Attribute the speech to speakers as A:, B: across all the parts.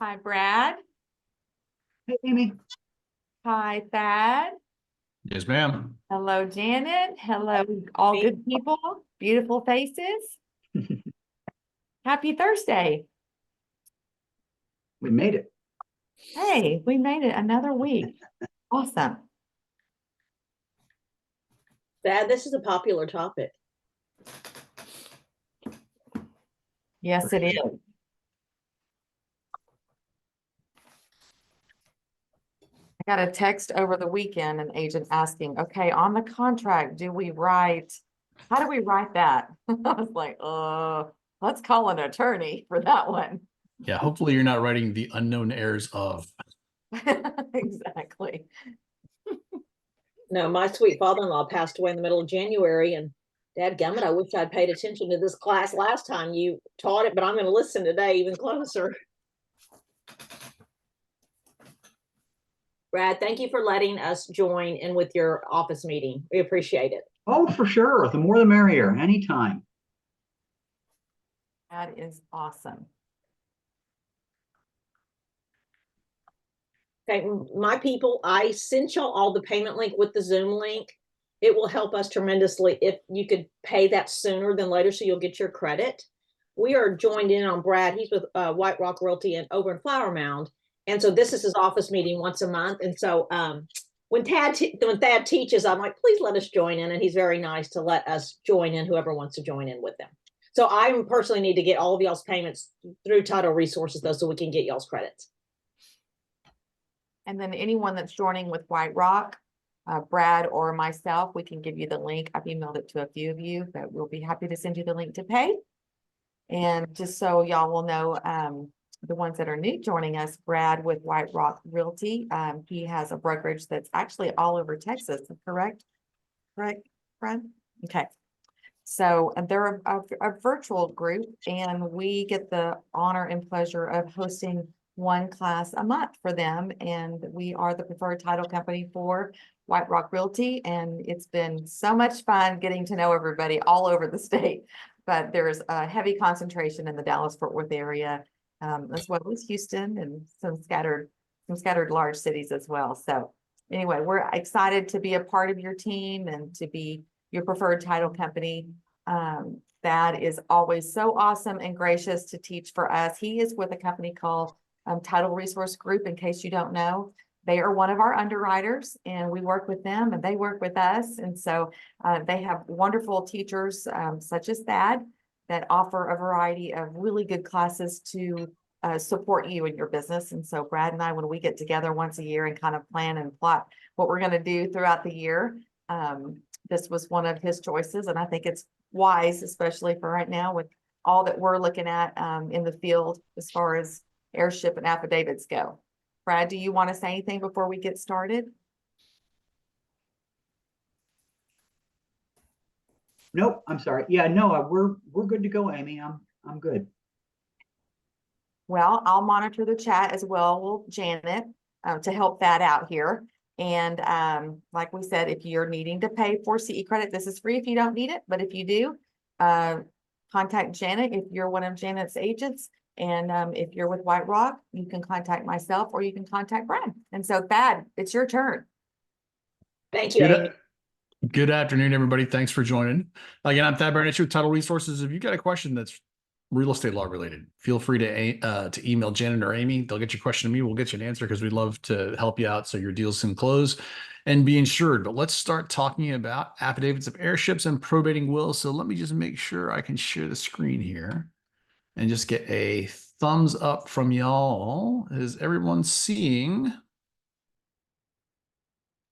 A: Hi, Brad.
B: Hey, Amy.
A: Hi, Thad.
C: Yes, ma'am.
A: Hello, Janet. Hello, all good people, beautiful faces. Happy Thursday.
B: We made it.
A: Hey, we made it another week. Awesome.
D: Dad, this is a popular topic.
A: Yes, it is. I got a text over the weekend, an agent asking, okay, on the contract, how do we write that? I was like, let's call an attorney for that one.
C: Yeah, hopefully you're not writing the unknown heirs of.
A: Exactly.
D: No, my sweet father-in-law passed away in the middle of January, and dadgummit, I wish I'd paid attention to this class last time you taught it, but I'm going to listen today even closer. Brad, thank you for letting us join in with your office meeting. We appreciate it.
B: Oh, for sure. The more the merrier. Anytime.
A: That is awesome.
D: Okay, my people, I sent y'all all the payment link with the Zoom link. It will help us tremendously if you could pay that sooner than later so you'll get your credit. We are joined in on Brad. He's with White Rock Realty and over in Flower Mound. And so this is his office meeting once a month. And so when Thad teaches, I'm like, please let us join in. And he's very nice to let us join in, whoever wants to join in with them. So I personally need to get all of y'all's payments through Title Resources, though, so we can get y'all's credits.
A: And then anyone that's joining with White Rock, Brad or myself, we can give you the link. I've emailed it to a few of you, but we'll be happy to send you the link to pay. And just so y'all will know, the ones that are new joining us, Brad with White Rock Realty, he has a brokerage that's actually all over Texas, correct? Correct, Brad? Okay. So they're a virtual group, and we get the honor and pleasure of hosting one class a month for them. And we are the preferred title company for White Rock Realty. And it's been so much fun getting to know everybody all over the state. But there's a heavy concentration in the Dallas-Fort Worth area, as well as Houston and some scattered large cities as well. So anyway, we're excited to be a part of your team and to be your preferred title company. Thad is always so awesome and gracious to teach for us. He is with a company called Title Resource Group, in case you don't know. They are one of our underwriters, and we work with them and they work with us. And so they have wonderful teachers such as Thad that offer a variety of really good classes to support you in your business. And so Brad and I, when we get together once a year and kind of plan and plot what we're going to do throughout the year, this was one of his choices. And I think it's wise, especially for right now with all that we're looking at in the field as far as heirship and affidavits go. Brad, do you want to say anything before we get started?
B: Nope, I'm sorry. Yeah, no, we're good to go, Amy. I'm good.
A: Well, I'll monitor the chat as well. Will Janet to help that out here. And like we said, if you're needing to pay for CE credit, this is free if you don't need it. But if you do, contact Janet if you're one of Janet's agents. And if you're with White Rock, you can contact myself or you can contact Brad. And so Thad, it's your turn.
D: Thank you, Amy.
C: Good afternoon, everybody. Thanks for joining. Again, I'm Thad Barnett with Title Resources. If you got a question that's real estate law related, feel free to email Janet or Amy. They'll get your question to me. We'll get you an answer because we'd love to help you out so your deals can close and be insured. But let's start talking about affidavits of heirships and probating wills. So let me just make sure I can share the screen here and just get a thumbs up from y'all. Is everyone seeing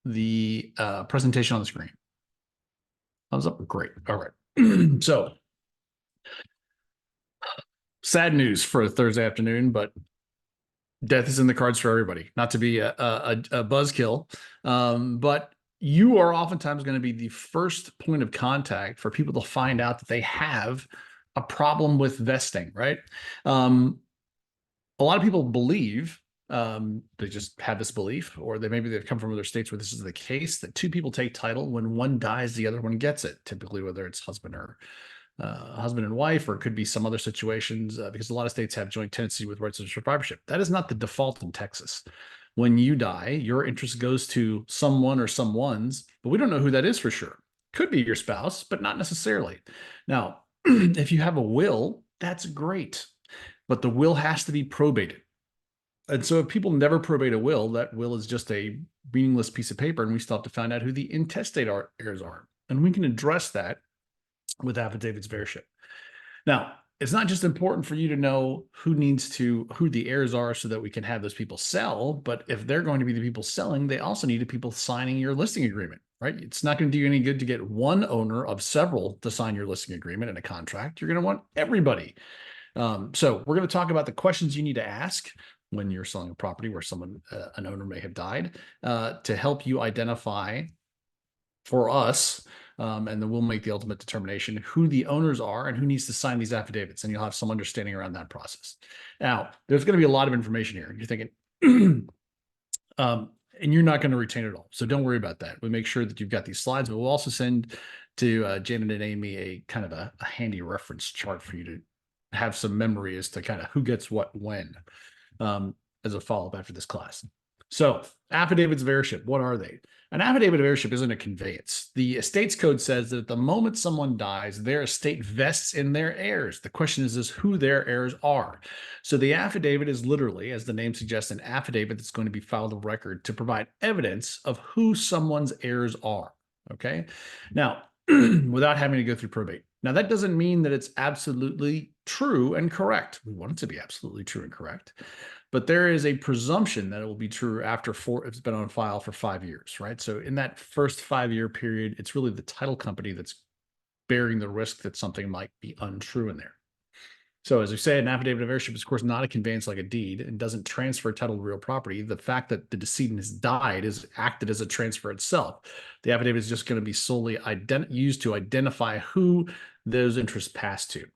C: the presentation on the screen? Thumbs up. Great. All right. So sad news for a Thursday afternoon, but death is in the cards for everybody. Not to be a buzzkill, but you are oftentimes going to be the first point of contact for people to find out that they have a problem with vesting, right? A lot of people believe, they just have this belief, or maybe they've come from other states where this is the case, that two people take title. When one dies, the other one gets it, typically whether it's husband or husband and wife, or it could be some other situations, because a lot of states have joint tenancy with rights of survivorship. That is not the default in Texas. When you die, your interest goes to someone or someone's, but we don't know who that is for sure. Could be your spouse, but not necessarily. Now, if you have a will, that's great, but the will has to be probated. And so if people never probate a will, that will is just a meaningless piece of paper, and we still have to find out who the intestate heirs are. And we can address that with affidavits of heirship. Now, it's not just important for you to know who the heirs are so that we can have those people sell, but if they're going to be the people selling, they also need the people signing your listing agreement, right? It's not going to do you any good to get one owner of several to sign your listing agreement and a contract. You're going to want everybody. So we're going to talk about the questions you need to ask when you're selling a property where an owner may have died, to help you identify for us, and then we'll make the ultimate determination who the owners are and who needs to sign these affidavits, and you'll have some understanding around that process. Now, there's going to be a lot of information here. You're thinking, and you're not going to retain it all, so don't worry about that. We make sure that you've got these slides, but we'll also send to Janet and Amy a kind of a handy reference chart for you to have some memory as to kind of who gets what when, as a follow-up after this class. So affidavits of heirship, what are they? An affidavit of heirship isn't a conveyance. The estates code says that at the moment someone dies, their estate vests in their heirs. The question is who their heirs are. So the affidavit is literally, as the name suggests, an affidavit that's going to be filed of record to provide evidence of who someone's heirs are. Okay. Now, without having to go through probate. Now, that doesn't mean that it's absolutely true and correct. We want it to be absolutely true and correct. But there is a presumption that it will be true after it's been on file for 5 years, right? So in that first 5-year period, it's really the title company that's bearing the risk that something might be untrue in there. So as we say, an affidavit of heirship is, of course, not a conveyance like a deed and doesn't transfer title to real property. The fact that the decedent has died is acted as a transfer itself. The affidavit is just going to be solely used to identify who those interests pass to.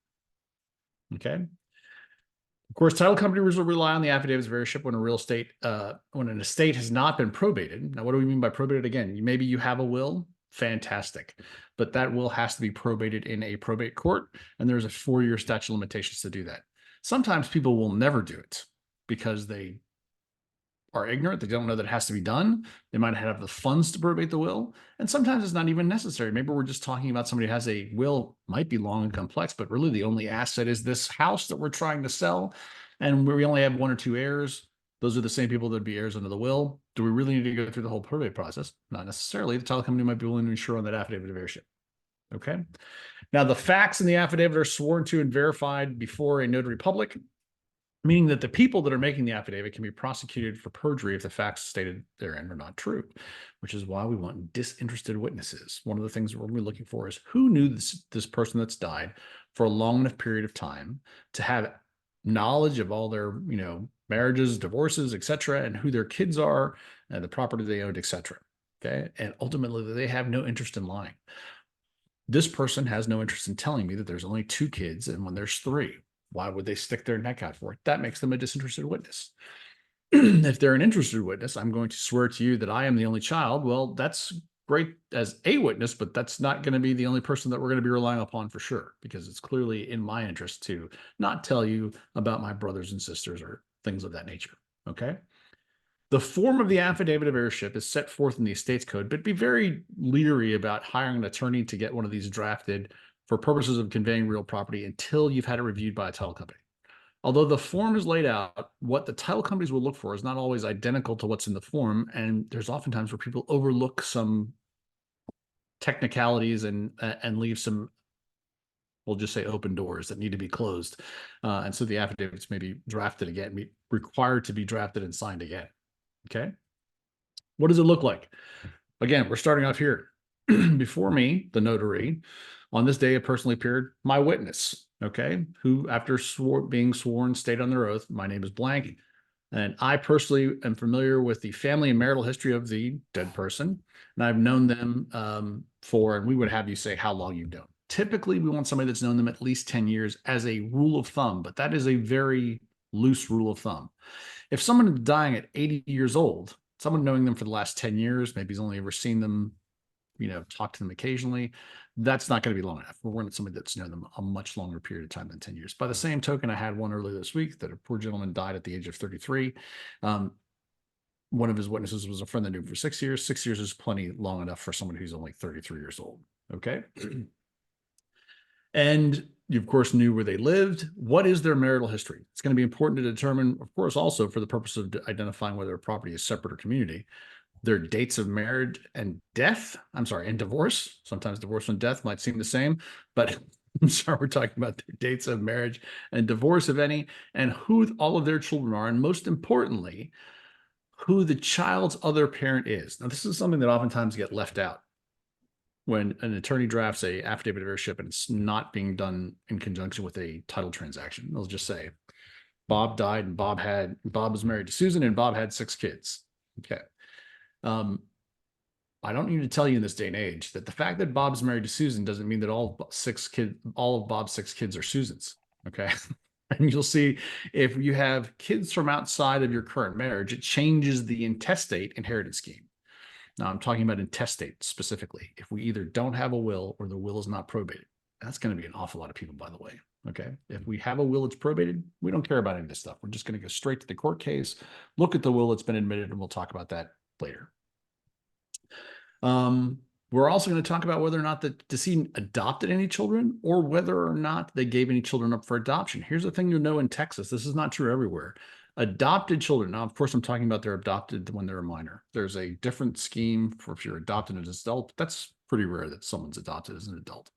C: Okay. Of course, title companies will rely on the affidavits of heirship when when an estate has not been probated. Now, what do we mean by probated? Again, maybe you have a will, fantastic, but that will has to be probated in a probate court, and there's a 4-year statute of limitations to do that. Sometimes people will never do it because they are ignorant. They don't know that it has to be done. They might have the funds to probate the will. And sometimes it's not even necessary. Maybe we're just talking about somebody who has a will, might be long and complex, but really the only asset is this house that we're trying to sell. And we only have 1 or 2 heirs. Those are the same people that would be heirs under the will. Do we really need to go through the whole probate process? Not necessarily. The title company might be willing to insure on that affidavit of heirship. Okay. Now, the facts in the affidavit are sworn to and verified before a notary public, meaning that the people that are making the affidavit can be prosecuted for perjury if the facts stated therein are not true, which is why we want disinterested witnesses. One of the things we're going to be looking for is who knew this person that's died for a long enough period of time to have knowledge of all their, marriages, divorces, etc., and who their kids are, and the property they owned, etc. Okay, and ultimately they have no interest in lying. This person has no interest in telling me that there's only 2 kids and when there's 3. Why would they stick their neck out for it? That makes them a disinterested witness. If they're an interested witness, I'm going to swear to you that I am the only child. Well, that's great as a witness, but that's not going to be the only person that we're going to be relying upon for sure, because it's clearly in my interest to not tell you about my brothers and sisters or things of that nature. Okay. The form of the affidavit of heirship is set forth in the estates code, but be very leery about hiring an attorney to get one of these drafted for purposes of conveying real property until you've had it reviewed by a title company. Although the form is laid out, what the title companies will look for is not always identical to what's in the form. And there's oftentimes where people overlook some technicalities and leave some, we'll just say, open doors that need to be closed. And so the affidavits may be drafted again, be required to be drafted and signed again. Okay. What does it look like? Again, we're starting off here. Before me, the notary, on this day, it personally appeared my witness, okay, who after being sworn stated on their oath, my name is blank, and I personally am familiar with the family and marital history of the dead person, and I've known them and we would have you say how long you've known. Typically, we want somebody that's known them at least 10 years as a rule of thumb, but that is a very loose rule of thumb. If someone is dying at 80 years old, someone knowing them for the last 10 years, maybe he's only ever seen them, talk to them occasionally, that's not going to be long enough. We're wanting somebody that's known them a much longer period of time than 10 years. By the same token, I had one earlier this week that a poor gentleman died at the age of 33. One of his witnesses was a friend that knew him for 6 years. 6 years is plenty long enough for someone who's only 33 years old. Okay. And you, of course, knew where they lived. What is their marital history? It's going to be important to determine, of course, also for the purpose of identifying whether a property is separate or community, their dates of marriage and death. I'm sorry, and divorce. Sometimes divorce and death might seem the same, but I'm sorry, we're talking about their dates of marriage and divorce, if any, and who all of their children are. And most importantly, who the child's other parent is. Now, this is something that oftentimes get left out when an attorney drafts a affidavit of heirship and it's not being done in conjunction with a title transaction. They'll just say, Bob died and Bob was married to Susan and Bob had 6 kids. Okay. I don't need to tell you in this day and age that the fact that Bob's married to Susan doesn't mean that all of Bob's 6 kids are Susan's. Okay. And you'll see if you have kids from outside of your current marriage, it changes the intestate inheritance scheme. Now I'm talking about intestate specifically. If we either don't have a will or the will is not probated, that's going to be an awful lot of people, by the way. Okay. If we have a will that's probated, we don't care about any of this stuff. We're just going to go straight to the court case, look at the will that's been admitted, and we'll talk about that later. We're also going to talk about whether or not the decedent adopted any children or whether or not they gave any children up for adoption. Here's the thing you'll know in Texas. This is not true everywhere. Adopted children. Now, of course, I'm talking about they're adopted when they're a minor. There's a different scheme for if you're adopted as an adult. That's pretty rare that someone's adopted as an adult.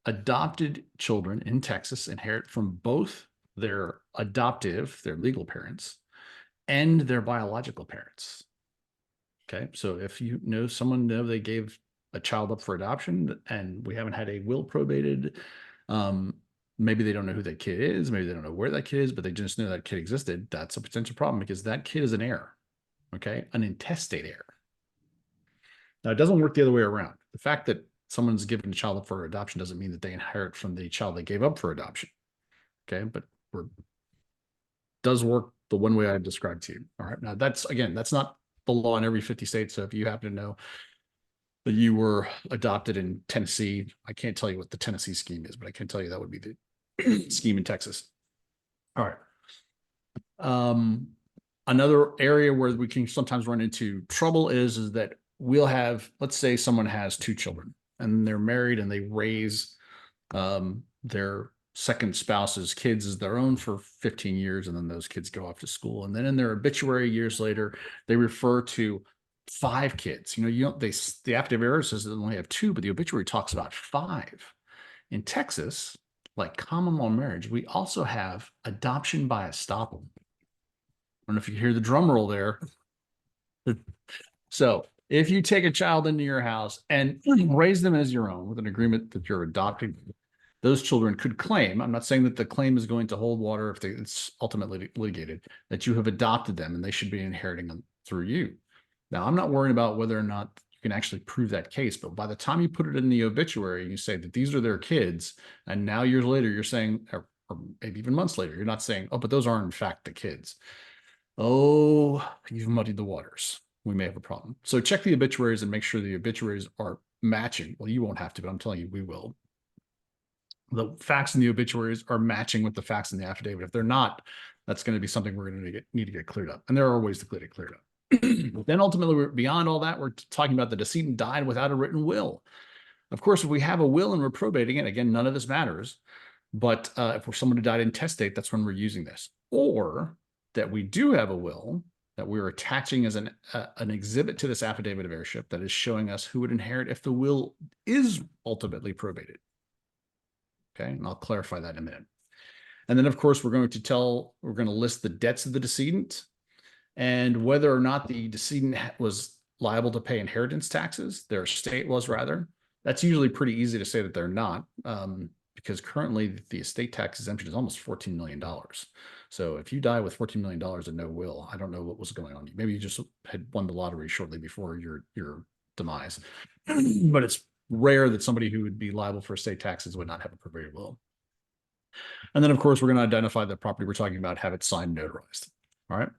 C: Adopted children in Texas inherit from both their legal parents, and their biological parents. Okay, so if you know someone they gave a child up for adoption and we haven't had a will probated, maybe they don't know who that kid is, maybe they don't know where that kid is, but they just know that kid existed, that's a potential problem because that kid is an heir, okay, an intestate heir. Now, it doesn't work the other way around. The fact that someone's given a child up for adoption doesn't mean that they inherit from the child they gave up for adoption, okay, but does work the one way I've described to you. All right, now that's not the law in every 50 states. So if you happen to know that you were adopted in Tennessee, I can't tell you what the Tennessee scheme is, but I can tell you that would be the scheme in Texas. All right. Another area where we can sometimes run into trouble is that we'll have, let's say someone has 2 children and they're married and they raise their second spouse's kids as their own for 15 years. And then those kids go off to school. And then in their obituary years later, they refer to 5 kids. The affidavit of says they only have 2, but the obituary talks about 5. In Texas, like common law marriage, we also have adoption by estoppel. I don't know if you hear the drum roll there. So if you take a child into your house and raise them as your own with an agreement that you're adopting, those children could claim, I'm not saying that the claim is going to hold water if it's ultimately litigated, that you have adopted them and they should be inheriting them through you. Now, I'm not worried about whether or not you can actually prove that case, but by the time you put it in the obituary, you say that these are their kids, and now years later, you're saying, or maybe even months later, you're not saying, oh, but those aren't in fact the kids. Oh, you've muddied the waters. We may have a problem. So check the obituaries and make sure the obituaries are matching. Well, you won't have to, but I'm telling you, we will. The facts in the obituaries are matching with the facts in the affidavit. If they're not, that's going to be something we're going to need to get cleared up. And there are ways to get it cleared up. Then ultimately, beyond all that, we're talking about the decedent died without a written will. Of course, if we have a will and we're probating it, again, none of this matters. But if we're someone who died intestate, that's when we're using this. Or that we do have a will that we're attaching as an exhibit to this affidavit of heirship that is showing us who would inherit if the will is ultimately probated. Okay, and I'll clarify that in a minute. And then, of course, we're going to list the debts of the decedent and whether or not the decedent was liable to pay inheritance taxes, their estate was rather. That's usually pretty easy to say that they're not, because currently the estate tax exemption is almost $14 million. So if you die with $14 million and no will, I don't know what was going on. Maybe you just had won the lottery shortly before your demise, but it's rare that somebody who would be liable for estate taxes would not have a probated will. And then, of course, we're going to identify the property we're talking about, have it signed, notarized. All right.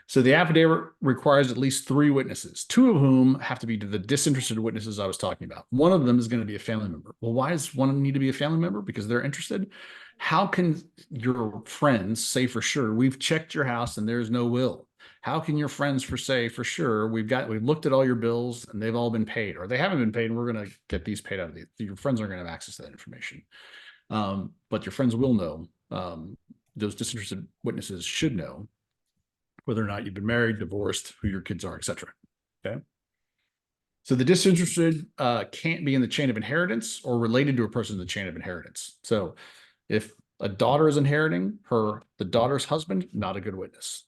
C: So the affidavit requires at least 3 witnesses, 2 of whom have to be the disinterested witnesses I was talking about. One of them is going to be a family member. Well, why does one need to be a family member? Because they're interested. How can your friends say for sure, we've checked your house and there's no will? How can your friends say for sure, we've looked at all your bills and they've all been paid, or they haven't been paid and we're going to get these paid out of your friends aren't going to have access to that information. But your friends will know. Those disinterested witnesses should know whether or not you've been married, divorced, who your kids are, etc. Okay. So the disinterested can't be in the chain of inheritance or related to a person in the chain of inheritance. So if a daughter is inheriting the daughter's husband, not a good witness.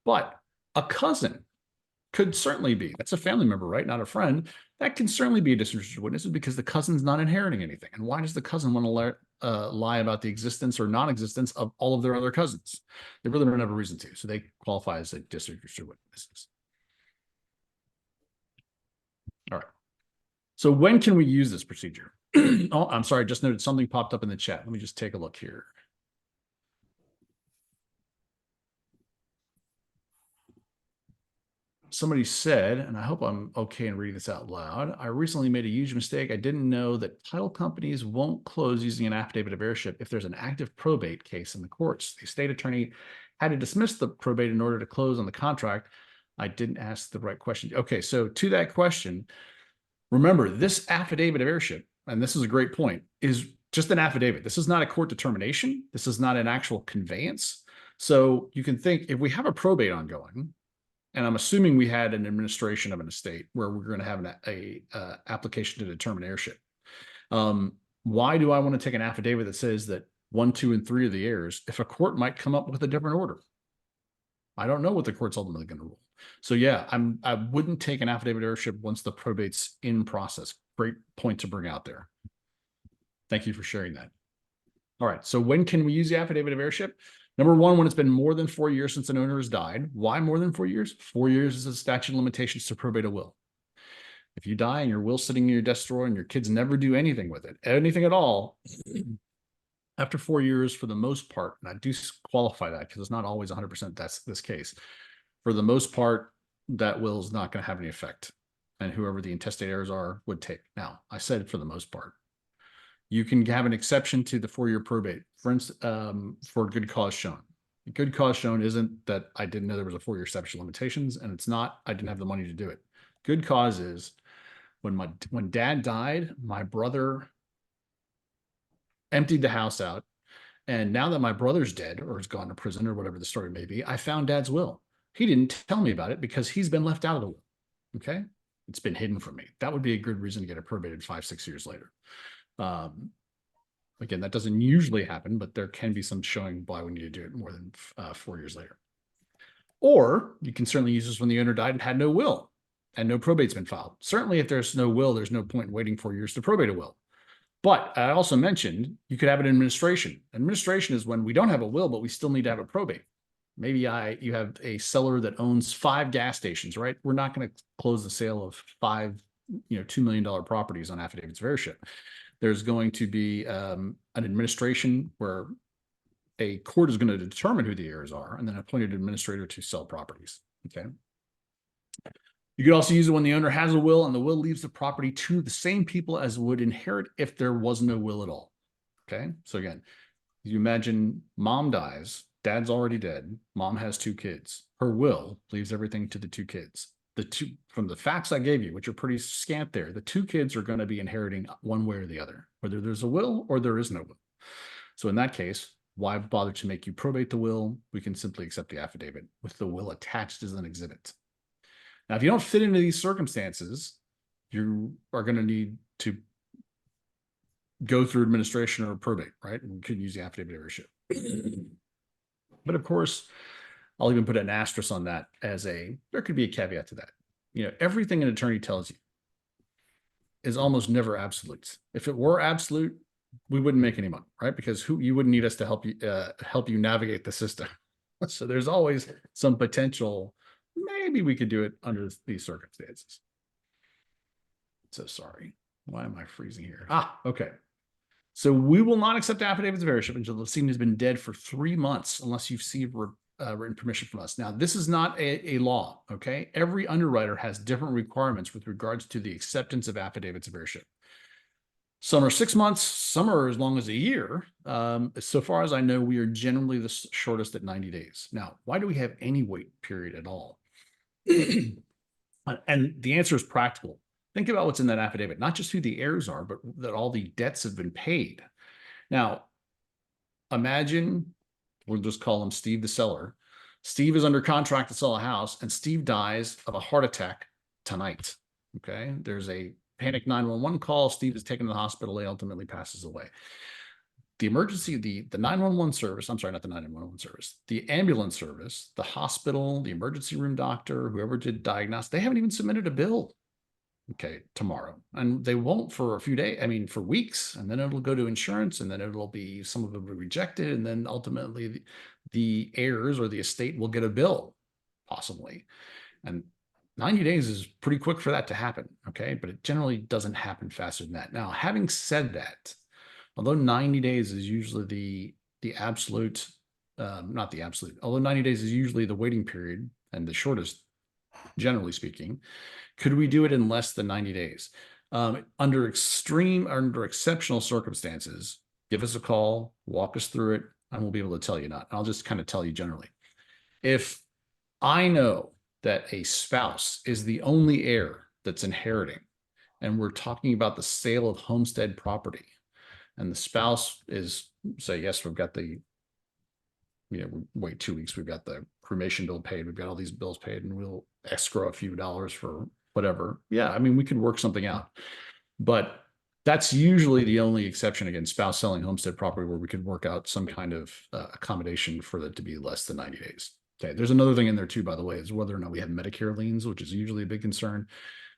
C: But a cousin could certainly be. That's a family member, right? Not a friend. That can certainly be a disinterested witness because the cousin's not inheriting anything. And why does the cousin want to lie about the existence or non-existence of all of their other cousins? They really don't have a reason to. So they qualify as a disinterested witnesses. All right. So when can we use this procedure? Oh, I'm sorry. I just noted something popped up in the chat. Let me just take a look here. Somebody said, and I hope I'm okay in reading this out loud, I recently made a huge mistake. I didn't know that title companies won't close using an affidavit of heirship if there's an active probate case in the courts. The estate attorney had to dismiss the probate in order to close on the contract. I didn't ask the right question. Okay, so to that question, remember this affidavit of heirship, and this is a great point, is just an affidavit. This is not a court determination. This is not an actual conveyance. So you can think if we have a probate ongoing, and I'm assuming we had an administration of an estate where we're going to have an application to determine heirship. Why do I want to take an affidavit that says that 1, 2, and 3 are the heirs if a court might come up with a different order? I don't know what the court's ultimately going to rule. So yeah, I wouldn't take an affidavit of heirship once the probate's in process. Great point to bring out there. Thank you for sharing that. All right, so when can we use the affidavit of heirship? Number 1, when it's been more than 4 years since an owner has died. Why more than 4 years? 4 years is a statute of limitations to probate a will. If you die and your will's sitting in your desk drawer and your kids never do anything with it, anything at all, after 4 years, for the most part, and I do qualify that because it's not always 100% that's this case. For the most part, that will is not going to have any effect, and whoever the intestate heirs are would take. Now, I said for the most part. You can have an exception to the 4-year probate, for instance, for good cause shown. Good cause shown isn't that I didn't know there was a 4-year statute of limitations, and it's not I didn't have the money to do it. Good cause is when dad died, my brother emptied the house out, and now that my brother's dead or has gone to prison or whatever the story may be, I found dad's will. He didn't tell me about it because he's been left out of the will. Okay, it's been hidden from me. That would be a good reason to get it probated 5, 6 years later. Again, that doesn't usually happen, but there can be some showing why we need to do it more than 4 years later. Or you can certainly use this when the owner died and had no will and no probate's been filed. Certainly, if there's no will, there's no point in waiting 4 years to probate a will. But I also mentioned you could have an administration. Administration is when we don't have a will, but we still need to have a probate. Maybe you have a seller that owns 5 gas stations, right? We're not going to close the sale of 5, $2 million properties on affidavits of heirship. There's going to be an administration where a court is going to determine who the heirs are and then appoint an administrator to sell properties. Okay. You could also use it when the owner has a will and the will leaves the property to the same people as would inherit if there was no will at all. Okay. So again, you imagine mom dies, dad's already dead, mom has 2 kids. Her will leaves everything to the 2 kids. From the facts I gave you, which are pretty scant there, the 2 kids are going to be inheriting one way or the other, whether there's a will or there is no will. So in that case, why bother to make you probate the will? We can simply accept the affidavit with the will attached as an exhibit. Now, if you don't fit into these circumstances, you are going to need to go through administration or probate, right? And you could use the affidavit of heirship. But of course, I'll even put an asterisk on that there could be a caveat to that. Everything an attorney tells you is almost never absolute. If it were absolute, we wouldn't make any money, right? Because you wouldn't need us to help you navigate the system. So there's always some potential. Maybe we could do it under these circumstances. So sorry. Why am I freezing here? Okay. So we will not accept affidavits of heirship until the decedent has been dead for 3 months, unless you've written permission from us. Now, this is not a law, okay? Every underwriter has different requirements with regards to the acceptance of affidavits of heirship. Some are 6 months, some are as long as a year. So far as I know, we are generally the shortest at 90 days. Now, why do we have any wait period at all? And the answer is practical. Think about what's in that affidavit, not just who the heirs are, but that all the debts have been paid. Now, imagine, we'll just call him Steve the seller. Steve is under contract to sell a house, and Steve dies of a heart attack tonight. Okay, there's a panic 911 call. Steve is taken to the hospital. He ultimately passes away. The emergency, the 911 service, I'm sorry, not the 911 service, the ambulance service, the hospital, the emergency room doctor, whoever did diagnose, they haven't even submitted a bill. Okay, tomorrow. And they won't for a few days, I mean, for weeks, and then it'll go to insurance, and then it'll be, some of it will be rejected, and then ultimately the heirs or the estate will get a bill, possibly. And 90 days is pretty quick for that to happen, okay? But it generally doesn't happen faster than that. Now, having said that, although 90 days is usually the absolute, not the absolute, although 90 days is usually the waiting period and the shortest, generally speaking, could we do it in less than 90 days? Under exceptional circumstances, give us a call, walk us through it, and we'll be able to tell you not. I'll just kind of tell you generally. If I know that a spouse is the only heir that's inheriting, and we're talking about the sale of homestead property, and the spouse is, say, yes, we've got the, wait 2 weeks, we've got the cremation bill paid, we've got all these bills paid, and we'll escrow a few dollars for whatever. Yeah, I mean, we could work something out. But that's usually the only exception against spouse selling homestead property where we could work out some kind of accommodation for it to be less than 90 days. Okay, there's another thing in there too, by the way, is whether or not we have Medicare liens, which is usually a big concern.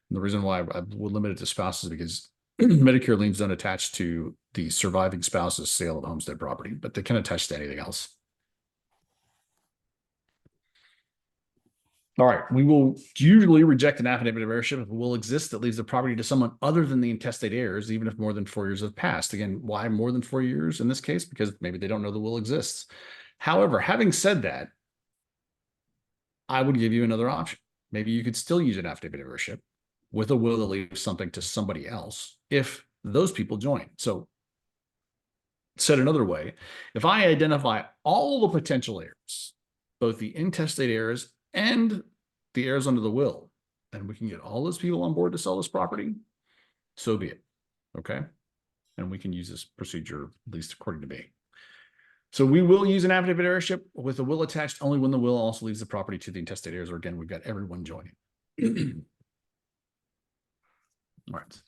C: And the reason why I would limit it to spouses is because Medicare liens don't attach to the surviving spouse's sale of homestead property, but they can attach to anything else. All right, we will usually reject an affidavit of heirship if a will exists that leaves the property to someone other than the intestate heirs, even if more than 4 years have passed. Again, why more than 4 years in this case? Because maybe they don't know the will exists. However, having said that, I would give you another option. Maybe you could still use an affidavit of heirship with a will that leaves something to somebody else if those people join. So, said another way, if I identify all the potential heirs, both the intestate heirs and the heirs under the will, and we can get all those people on board to sell this property, so be it. Okay. And we can use this procedure, at least according to me. So we will use an affidavit of heirship with a will attached only when the will also leaves the property to the intestate heirs, or again, we've got everyone joining. All right.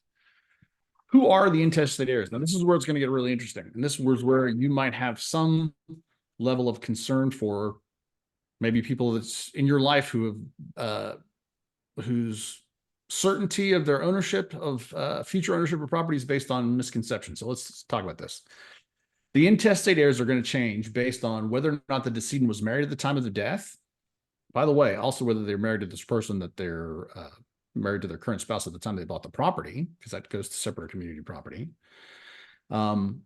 C: Who are the intestate heirs? Now, this is where it's going to get really interesting. And this is where you might have some level of concern for maybe people that's in your life who have, whose certainty of their ownership of future ownership of property is based on misconception. So let's talk about this. The intestate heirs are going to change based on whether or not the decedent was married at the time of the death. By the way, also whether they're married to this person that they're married to their current spouse at the time they bought the property, because that goes to separate community property. When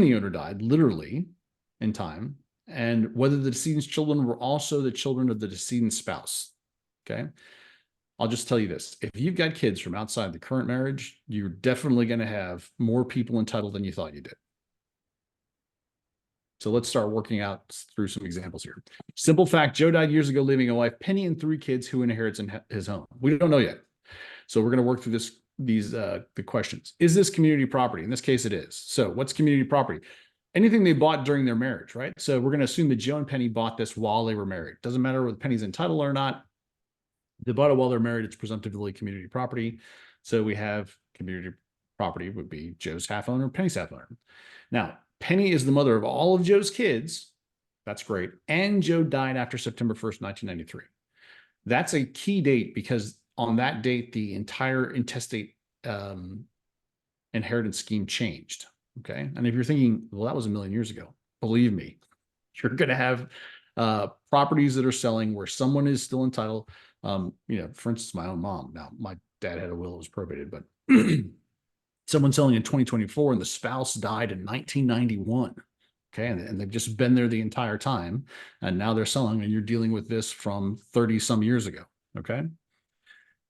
C: the owner died, literally in time, and whether the decedent's children were also the children of the decedent's spouse. Okay. I'll just tell you this. If you've got kids from outside the current marriage, you're definitely going to have more people entitled than you thought you did. So let's start working out through some examples here. Simple fact, Joe died years ago, leaving a wife, Penny, and 3 kids who inherits in his home. We don't know yet. So we're going to work through the questions. Is this community property? In this case, it is. So what's community property? Anything they bought during their marriage, right? So we're going to assume that Joe and Penny bought this while they were married. Doesn't matter whether Penny's entitled or not. They bought it while they're married. It's presumptively community property. So we have community property would be Joe's half owner, Penny's half owner. Now, Penny is the mother of all of Joe's kids. That's great. And Joe died after September 1st, 1993. That's a key date because on that date, the entire intestate inheritance scheme changed. Okay. And if you're thinking, well, that was a million years ago, believe me, you're going to have properties that are selling where someone is still entitled. For instance, my own mom. Now, my dad had a will that was probated, but someone selling in 2024 and the spouse died in 1991. Okay. And they've just been there the entire time. And now they're selling, and you're dealing with this from 30 some years ago. Okay.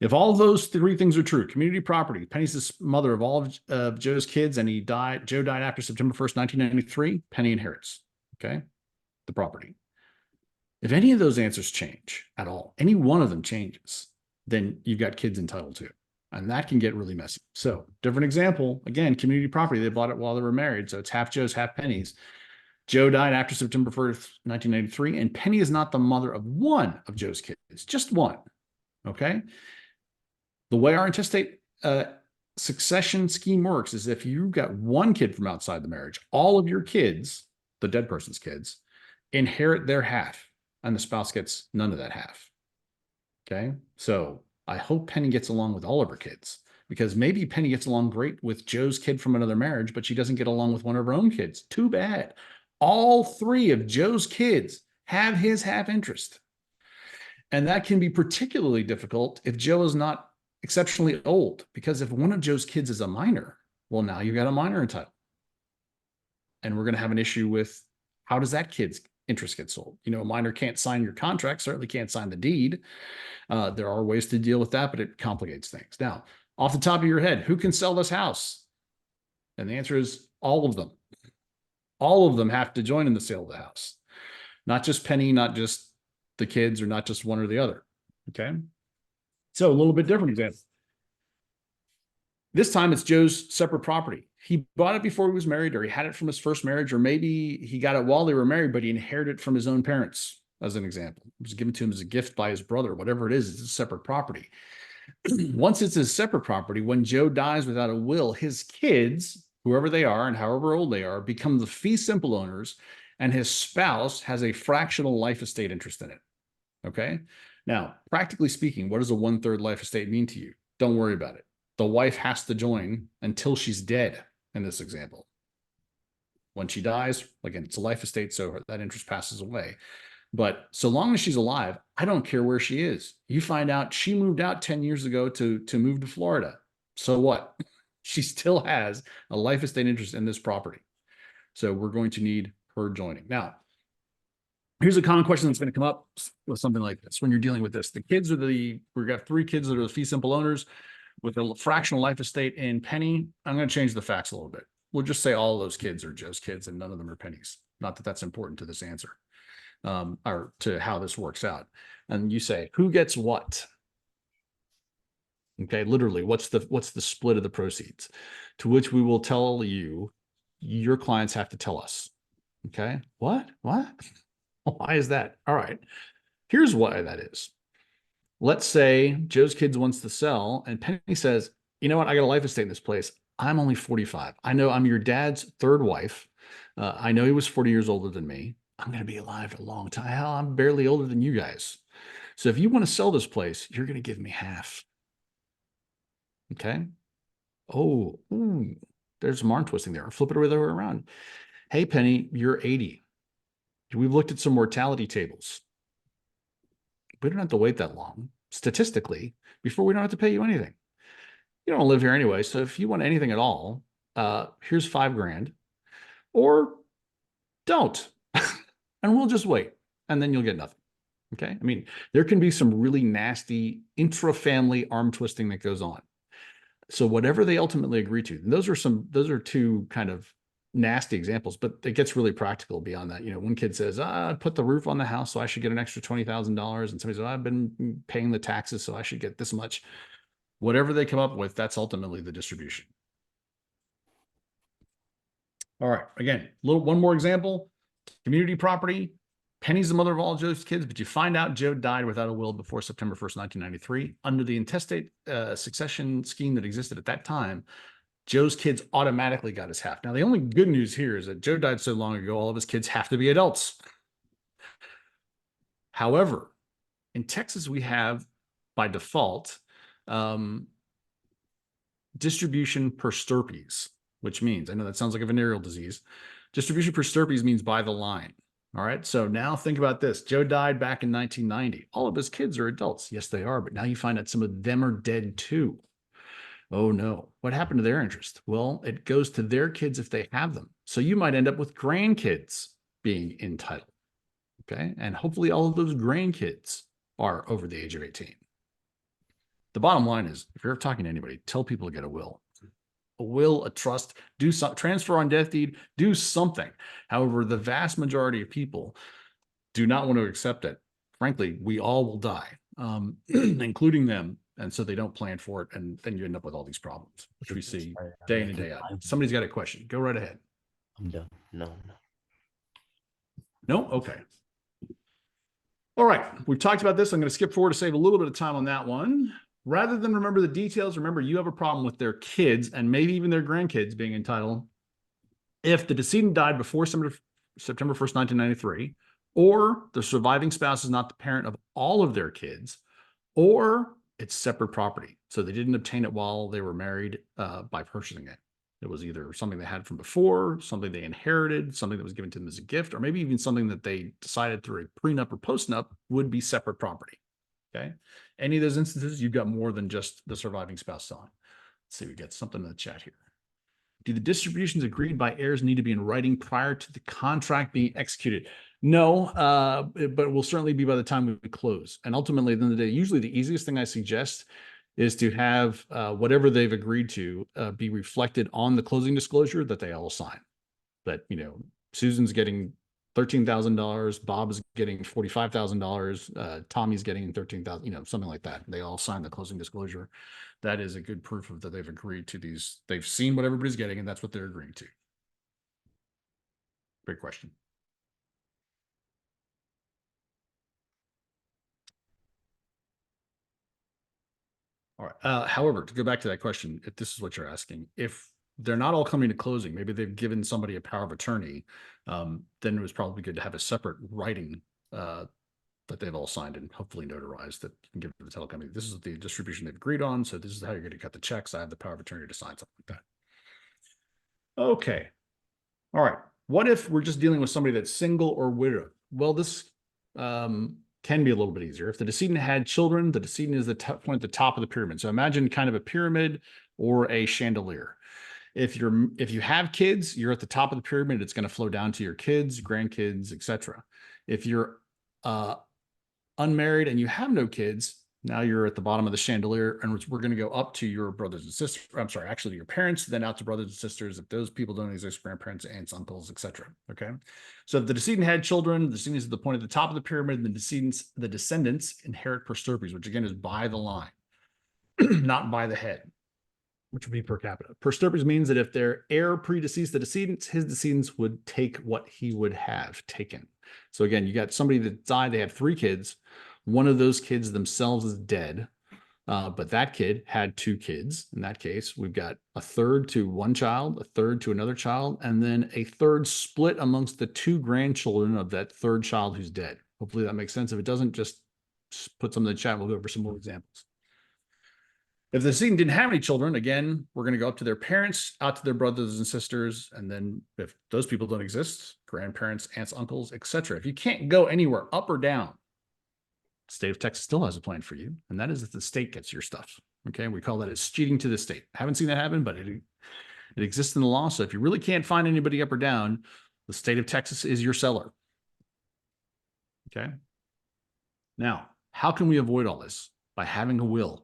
C: If all of those three things are true, community property, Penny's the mother of all of Joe's kids, and Joe died after September 1st, 1993, Penny inherits, okay, the property. If any of those answers change at all, any one of them changes, then you've got kids entitled to, and that can get really messy. So different example, again, community property, they bought it while they were married. So it's half Joe's, half Penny's. Joe died after September 1st, 1993, and Penny is not the mother of one of Joe's kids, just one, okay? The way our intestate succession scheme works is if you've got one kid from outside the marriage, all of your kids, the dead person's kids, inherit their half, and the spouse gets none of that half. Okay, so I hope Penny gets along with all of her kids, because maybe Penny gets along great with Joe's kid from another marriage, but she doesn't get along with one of her own kids. Too bad. All three of Joe's kids have his half interest. And that can be particularly difficult if Joe is not exceptionally old, because if one of Joe's kids is a minor, well, now you've got a minor entitled. And we're going to have an issue with how does that kid's interest get sold? You know, a minor can't sign your contract, certainly can't sign the deed. There are ways to deal with that, but it complicates things. Now, off the top of your head, who can sell this house? And the answer is all of them. All of them have to join in the sale of the house. Not just Penny, not just the kids, or not just one or the other. Okay. So a little bit different example. This time it's Joe's separate property. He bought it before he was married, or he had it from his first marriage, or maybe he got it while they were married, but he inherited it from his own parents, as an example. It was given to him as a gift by his brother, whatever it is, it's a separate property. Once it's his separate property, when Joe dies without a will, his kids, whoever they are and however old they are, become the fee simple owners, and his spouse has a fractional life estate interest in it. Okay. Now, practically speaking, what does a 1/3 life estate mean to you? Don't worry about it. The wife has to join until she's dead in this example. When she dies, again, it's a life estate, so that interest passes away. But so long as she's alive, I don't care where she is. You find out she moved out 10 years ago to move to Florida. So what? She still has a life estate interest in this property. So we're going to need her joining. Now, here's a common question that's going to come up with something like this when you're dealing with this. The kids are we've got 3 kids that are the fee simple owners with a fractional life estate in Penny. I'm going to change the facts a little bit. We'll just say all of those kids are Joe's kids and none of them are Penny's. Not that that's important to this answer, or to how this works out. And you say, who gets what? Okay, literally, what's the split of the proceeds? To which we will tell you, your clients have to tell us. Okay, what? Why is that? All right, here's why that is. Let's say Joe's kids wants to sell, and Penny says, you know what? I got a life estate in this place. I'm only 45. I know I'm your dad's 3rd wife. I know he was 40 years older than me. I'm going to be alive a long time. Hell, I'm barely older than you guys. So if you want to sell this place, you're going to give me half. Okay. Oh, there's some arm twisting there. Flip it the other way around. Hey, Penny, you're 80. We've looked at some mortality tables. We don't have to wait that long, statistically, before we don't have to pay you anything. You don't live here anyway. So if you want anything at all, here's $5,000, or don't, and we'll just wait, and then you'll get nothing. Okay. I mean, there can be some really nasty intra-family arm twisting that goes on. So whatever they ultimately agree to, and those are 2 kind of nasty examples, but it gets really practical beyond that. You know, one kid says, I put the roof on the house, so I should get an extra $20,000. And somebody says, I've been paying the taxes, so I should get this much. Whatever they come up with, that's ultimately the distribution. All right. Again, one more example. Community property. Penny's the mother of all Joe's kids, but you find out Joe died without a will before September 1st, 1993. Under the intestate succession scheme that existed at that time, Joe's kids automatically got his half. Now, the only good news here is that Joe died so long ago, all of his kids have to be adults. However, in Texas, we have, by default, distribution per stirpes, which means, I know that sounds like a venereal disease. Distribution per stirpes means by the line. All right. So now think about this. Joe died back in 1990. All of his kids are adults. Yes, they are. But now you find out some of them are dead too. Oh no, what happened to their interest? Well, it goes to their kids if they have them. So you might end up with grandkids being entitled. Okay. And hopefully all of those grandkids are over the age of 18. The bottom line is, if you're ever talking to anybody, tell people to get a will. A will, a trust, do some transfer on death deed, do something. However, the vast majority of people do not want to accept it. Frankly, we all will die, including them. And so they don't plan for it. And then you end up with all these problems, which we see day in and day out. Somebody's got a question. Go right ahead.
E: I'm done. No.
C: No? Okay. All right. We've talked about this. I'm going to skip forward to save a little bit of time on that one. Rather than remember the details, remember you have a problem with their kids and maybe even their grandkids being entitled. If the decedent died before September 1st, 1993, or the surviving spouse is not the parent of all of their kids, or it's separate property. So they didn't obtain it while they were married by purchasing it. It was either something they had from before, something they inherited, something that was given to them as a gift, or maybe even something that they decided through a prenup or postnup would be separate property. Okay. Any of those instances, you've got more than just the surviving spouse selling. Let's see, we get something in the chat here. Do the distributions agreed by heirs need to be in writing prior to the contract being executed? No, but it will certainly be by the time we close. And ultimately, at the end of the day, usually the easiest thing I suggest is to have whatever they've agreed to be reflected on the closing disclosure that they all sign. That, you know, Susan's getting $13,000, Bob is getting $45,000, Tommy's getting 13,000, you know, something like that. They all sign the closing disclosure. That is a good proof of that they've agreed to these. They've seen what everybody's getting, and that's what they're agreeing to. Great question. All right. However, to go back to that question, if this is what you're asking, if they're not all coming to closing, maybe they've given somebody a power of attorney, then it was probably good to have a separate writing that they've all signed and hopefully notarized that you can give to the title company. This is the distribution they've agreed on. So this is how you're going to cut the checks. I have the power of attorney to sign something like that. Okay. All right. What if we're just dealing with somebody that's single or widowed? Well, this can be a little bit easier. If the decedent had children, the decedent is the point at the top of the pyramid. So imagine kind of a pyramid or a chandelier. If you have kids, you're at the top of the pyramid. It's going to flow down to your kids, grandkids, etc. If you're unmarried and you have no kids, now you're at the bottom of the chandelier, and we're going to go up to your brothers and sisters. I'm sorry, actually your parents, then out to brothers and sisters. If those people don't exist, grandparents, aunts, uncles, etc. Okay. So if the decedent had children, the decedent is at the point at the top of the pyramid, and the descendants inherit per stirpes, which again is by the line, not by the head, which would be per capita. Per stirpes means that if their heir predeceased the decedents, his descendants would take what he would have taken. So again, you got somebody that died, they had 3 kids. One of those kids themselves is dead, but that kid had 2 kids. In that case, we've got a third to one child, a third to another child, and then a third split amongst the 2 grandchildren of that third child who's dead. Hopefully that makes sense. If it doesn't, just put some in the chat. We'll go over some more examples. If the decedent didn't have any children, again, we're going to go up to their parents, out to their brothers and sisters, and then if those people don't exist, grandparents, aunts, uncles, etc. If you can't go anywhere up or down, state of Texas still has a plan for you, and that is that the state gets your stuff. Okay, we call that as cheating to the state. Haven't seen that happen, but it exists in the law. So if you really can't find anybody up or down, the state of Texas is your seller. Okay. Now, how can we avoid all this? By having a will.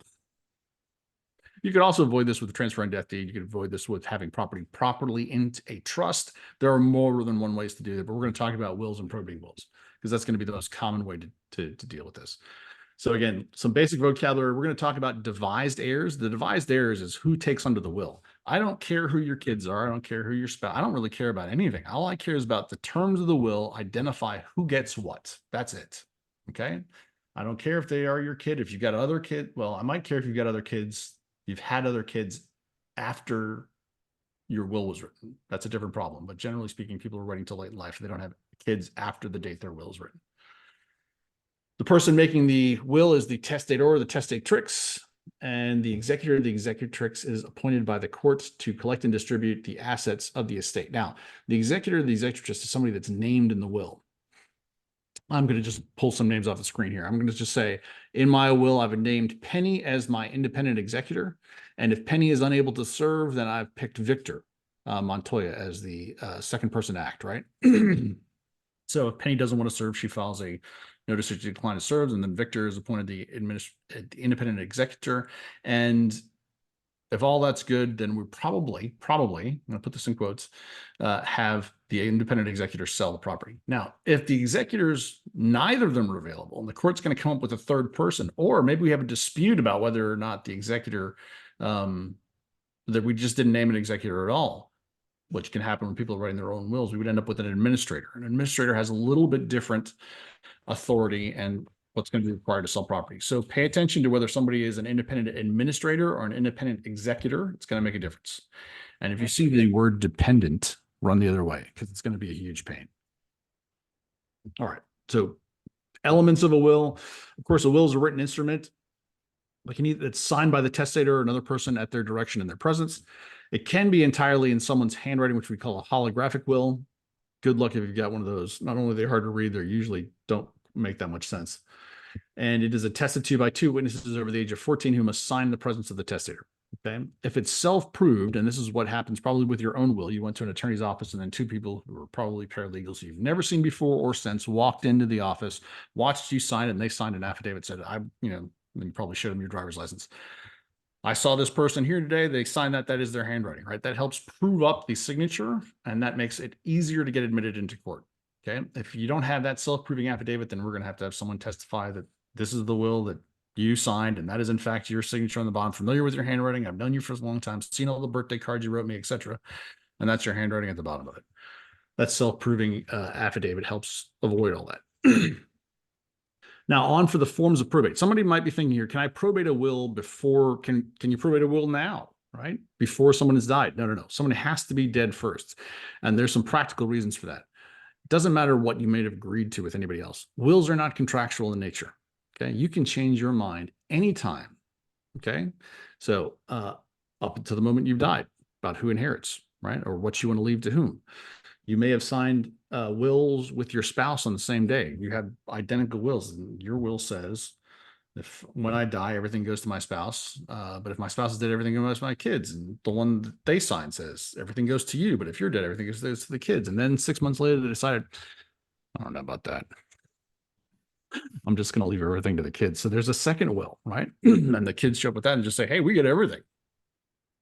C: You could also avoid this with a transfer on death deed. You could avoid this with having property properly in a trust. There are more than one ways to do that, but we're going to talk about wills and probate wills because that's going to be the most common way to deal with this. So again, some basic vocabulary. We're going to talk about devised heirs. The devised heirs is who takes under the will. I don't care who your kids are. I don't care who your spouse. I don't really care about anything. All I care is about the terms of the will, identify who gets what. That's it. Okay. I don't care if they are your kid. If you've got other kids, well, I might care if you've got other kids. You've had other kids after your will was written. That's a different problem. But generally speaking, people are waiting till late in life. They don't have kids after the date their will is written. The person making the will is the testator or the testatrix, and the executrix is appointed by the courts to collect and distribute the assets of the estate. Now, the executor or the executrix is somebody that's named in the will. I'm going to just pull some names off the screen here. I'm going to just say, in my will, I've named Penny as my independent executor. And if Penny is unable to serve, then I've picked Victor Montoya as the second person to act, right? So if Penny doesn't want to serve, she files a notice of decline to serve, and then Victor is appointed the independent executor. And if all that's good, then we probably, I'm going to put this in quotes, have the independent executor sell the property. Now, if the executors, neither of them are available, and the court's going to come up with a third person, or maybe we have a dispute about whether or not the executor, that we just didn't name an executor at all, which can happen when people are writing their own wills, we would end up with an administrator. An administrator has a little bit different authority and what's going to be required to sell property. So pay attention to whether somebody is an independent administrator or an independent executor. It's going to make a difference. And if you see the word dependent, run the other way because it's going to be a huge pain. All right. So elements of a will. Of course, a will is a written instrument. Like it's signed by the testator or another person at their direction in their presence. It can be entirely in someone's handwriting, which we call a holographic will. Good luck if you've got one of those. Not only are they hard to read, they usually don't make that much sense. And it is attested to by two witnesses over the age of 14 who must sign in the presence of the testator. Okay. If it's self-proved, and this is what happens probably with your own will, you went to an attorney's office and then two people who are probably paralegals you've never seen before or since walked into the office, watched you sign it, and they signed an affidavit, said, you probably showed them your driver's license. I saw this person here today. They signed that. That is their handwriting, right? That helps prove up the signature, and that makes it easier to get admitted into court. Okay. If you don't have that self-proving affidavit, then we're going to have someone testify that this is the will that you signed, and that is in fact your signature on the bond. Familiar with your handwriting. I've known you for a long time, seen all the birthday cards you wrote me, etc. And that's your handwriting at the bottom of it. That self-proving affidavit helps avoid all that. Now on for the forms of probate. Somebody might be thinking here, can I probate a will before, can you probate a will now, right? Before someone has died? No. Someone has to be dead first. And there's some practical reasons for that. It doesn't matter what you may have agreed to with anybody else. Wills are not contractual in nature. Okay. You can change your mind anytime. Okay. So up until the moment you've died about who inherits, right? Or what you want to leave to whom. You may have signed wills with your spouse on the same day. You have identical wills, and your will says, if when I die, everything goes to my spouse. But if my spouse is dead, everything goes to my kids. And the one that they signed says everything goes to you. But if you're dead, everything goes to the kids. And then 6 months later, they decided, I don't know about that. I'm just going to leave everything to the kids. So there's a second will, right? And the kids show up with that and just say, hey, we get everything.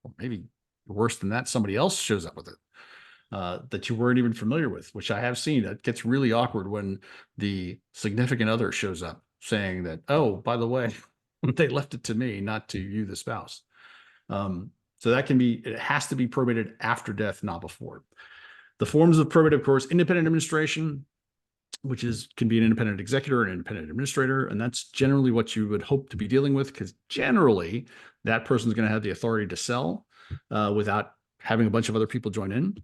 C: Or maybe worse than that, somebody else shows up with it. That you weren't even familiar with, which I have seen. It gets really awkward when the significant other shows up saying that, oh, by the way, they left it to me, not to you, the spouse. So that can be, it has to be probated after death, not before. The forms of probate, of course, independent administration, which can be an independent executor, an independent administrator. And that's generally what you would hope to be dealing with, because generally that person's going to have the authority to sell without having a bunch of other people join in.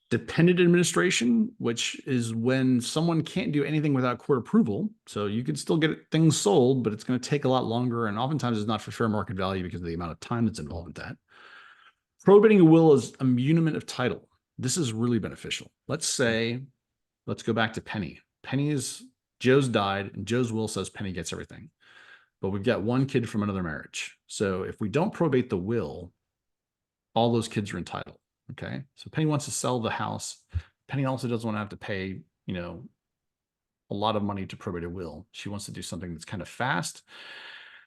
C: Dependent administration, which is when someone can't do anything without court approval. So you can still get things sold, but it's going to take a lot longer. And oftentimes it's not for fair market value because of the amount of time that's involved in that. Probating a will is a muniment of title. This is really beneficial. Let's go back to Penny. Joe's died and Joe's will says Penny gets everything, but we've got one kid from another marriage. So if we don't probate the will, all those kids are entitled. Okay. So Penny wants to sell the house. Penny also doesn't want to have to pay, a lot of money to probate a will. She wants to do something that's kind of fast.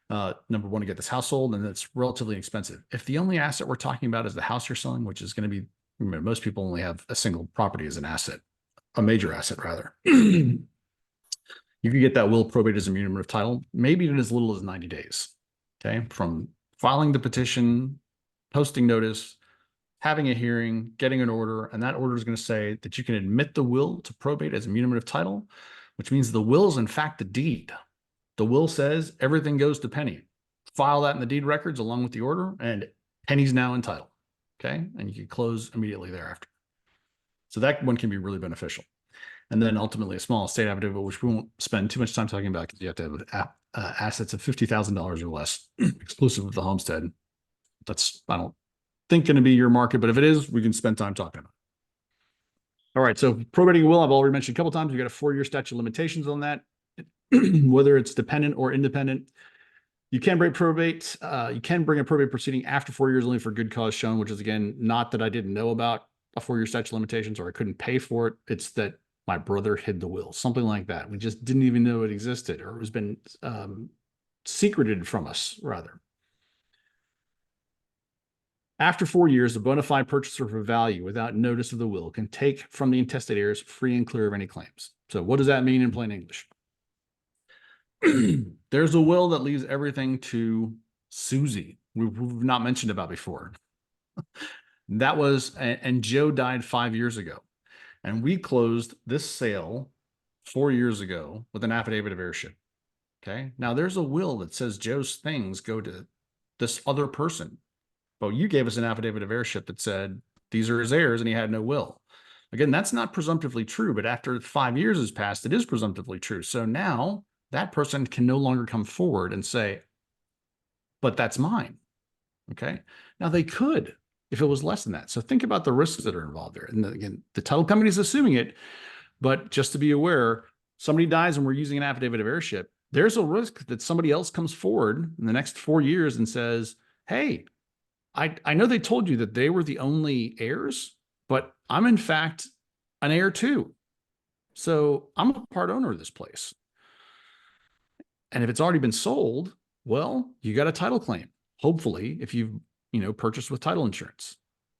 C: Number one, to get this house sold, and that's relatively expensive. If the only asset we're talking about is the house you're selling, which is going to be, most people only have a single property as an asset, a major asset rather. You can get that will probated as a muniment of title, maybe in as little as 90 days. Okay. From filing the petition, posting notice, having a hearing, getting an order, and that order is going to say that you can admit the will to probate as a muniment of title, which means the will is in fact the deed. The will says everything goes to Penny. File that in the deed records along with the order, and Penny's now entitled. Okay, and you can close immediately thereafter. So that one can be really beneficial. And then ultimately a small estate affidavit, which we won't spend too much time talking about because you have to have assets of $50,000 or less, exclusive of the homestead. That's, I don't think, going to be your market, but if it is, we can spend time talking about All right, so probating a will, I've already mentioned a couple times, we got a 4-year statute of limitations on that, whether it's dependent or independent. You can bring probate. You can bring a probate proceeding after 4 years only for good cause shown, which is again, not that I didn't know about a 4-year statute of limitations or I couldn't pay for it. It's that my brother hid the will, something like that. We just didn't even know it existed, or it was been secreted from us, rather. After 4 years, the bona fide purchaser for value without notice of the will can take from the intestate heirs free and clear of any claims. So what does that mean in plain English? There's a will that leaves everything to Susie, we've not mentioned about before. That was, and Joe died 5 years ago. And we closed this sale 4 years ago with an affidavit of heirship. Okay. Now there's a will that says Joe's things go to this other person. But you gave us an affidavit of heirship that said these are his heirs and he had no will. Again, that's not presumptively true, but after 5 years has passed, it is presumptively true. So now that person can no longer come forward and say, but that's mine. Okay. Now they could if it was less than that. So think about the risks that are involved there. And again, the title company is assuming it, but just to be aware, somebody dies and we're using an affidavit of heirship. There's a risk that somebody else comes forward in the next 4 years and says, hey, I know they told you that they were the only heirs, but I'm in fact an heir too. So I'm a part owner of this place. And if it's already been sold, well, you got a title claim, hopefully, if you've, purchased with title insurance.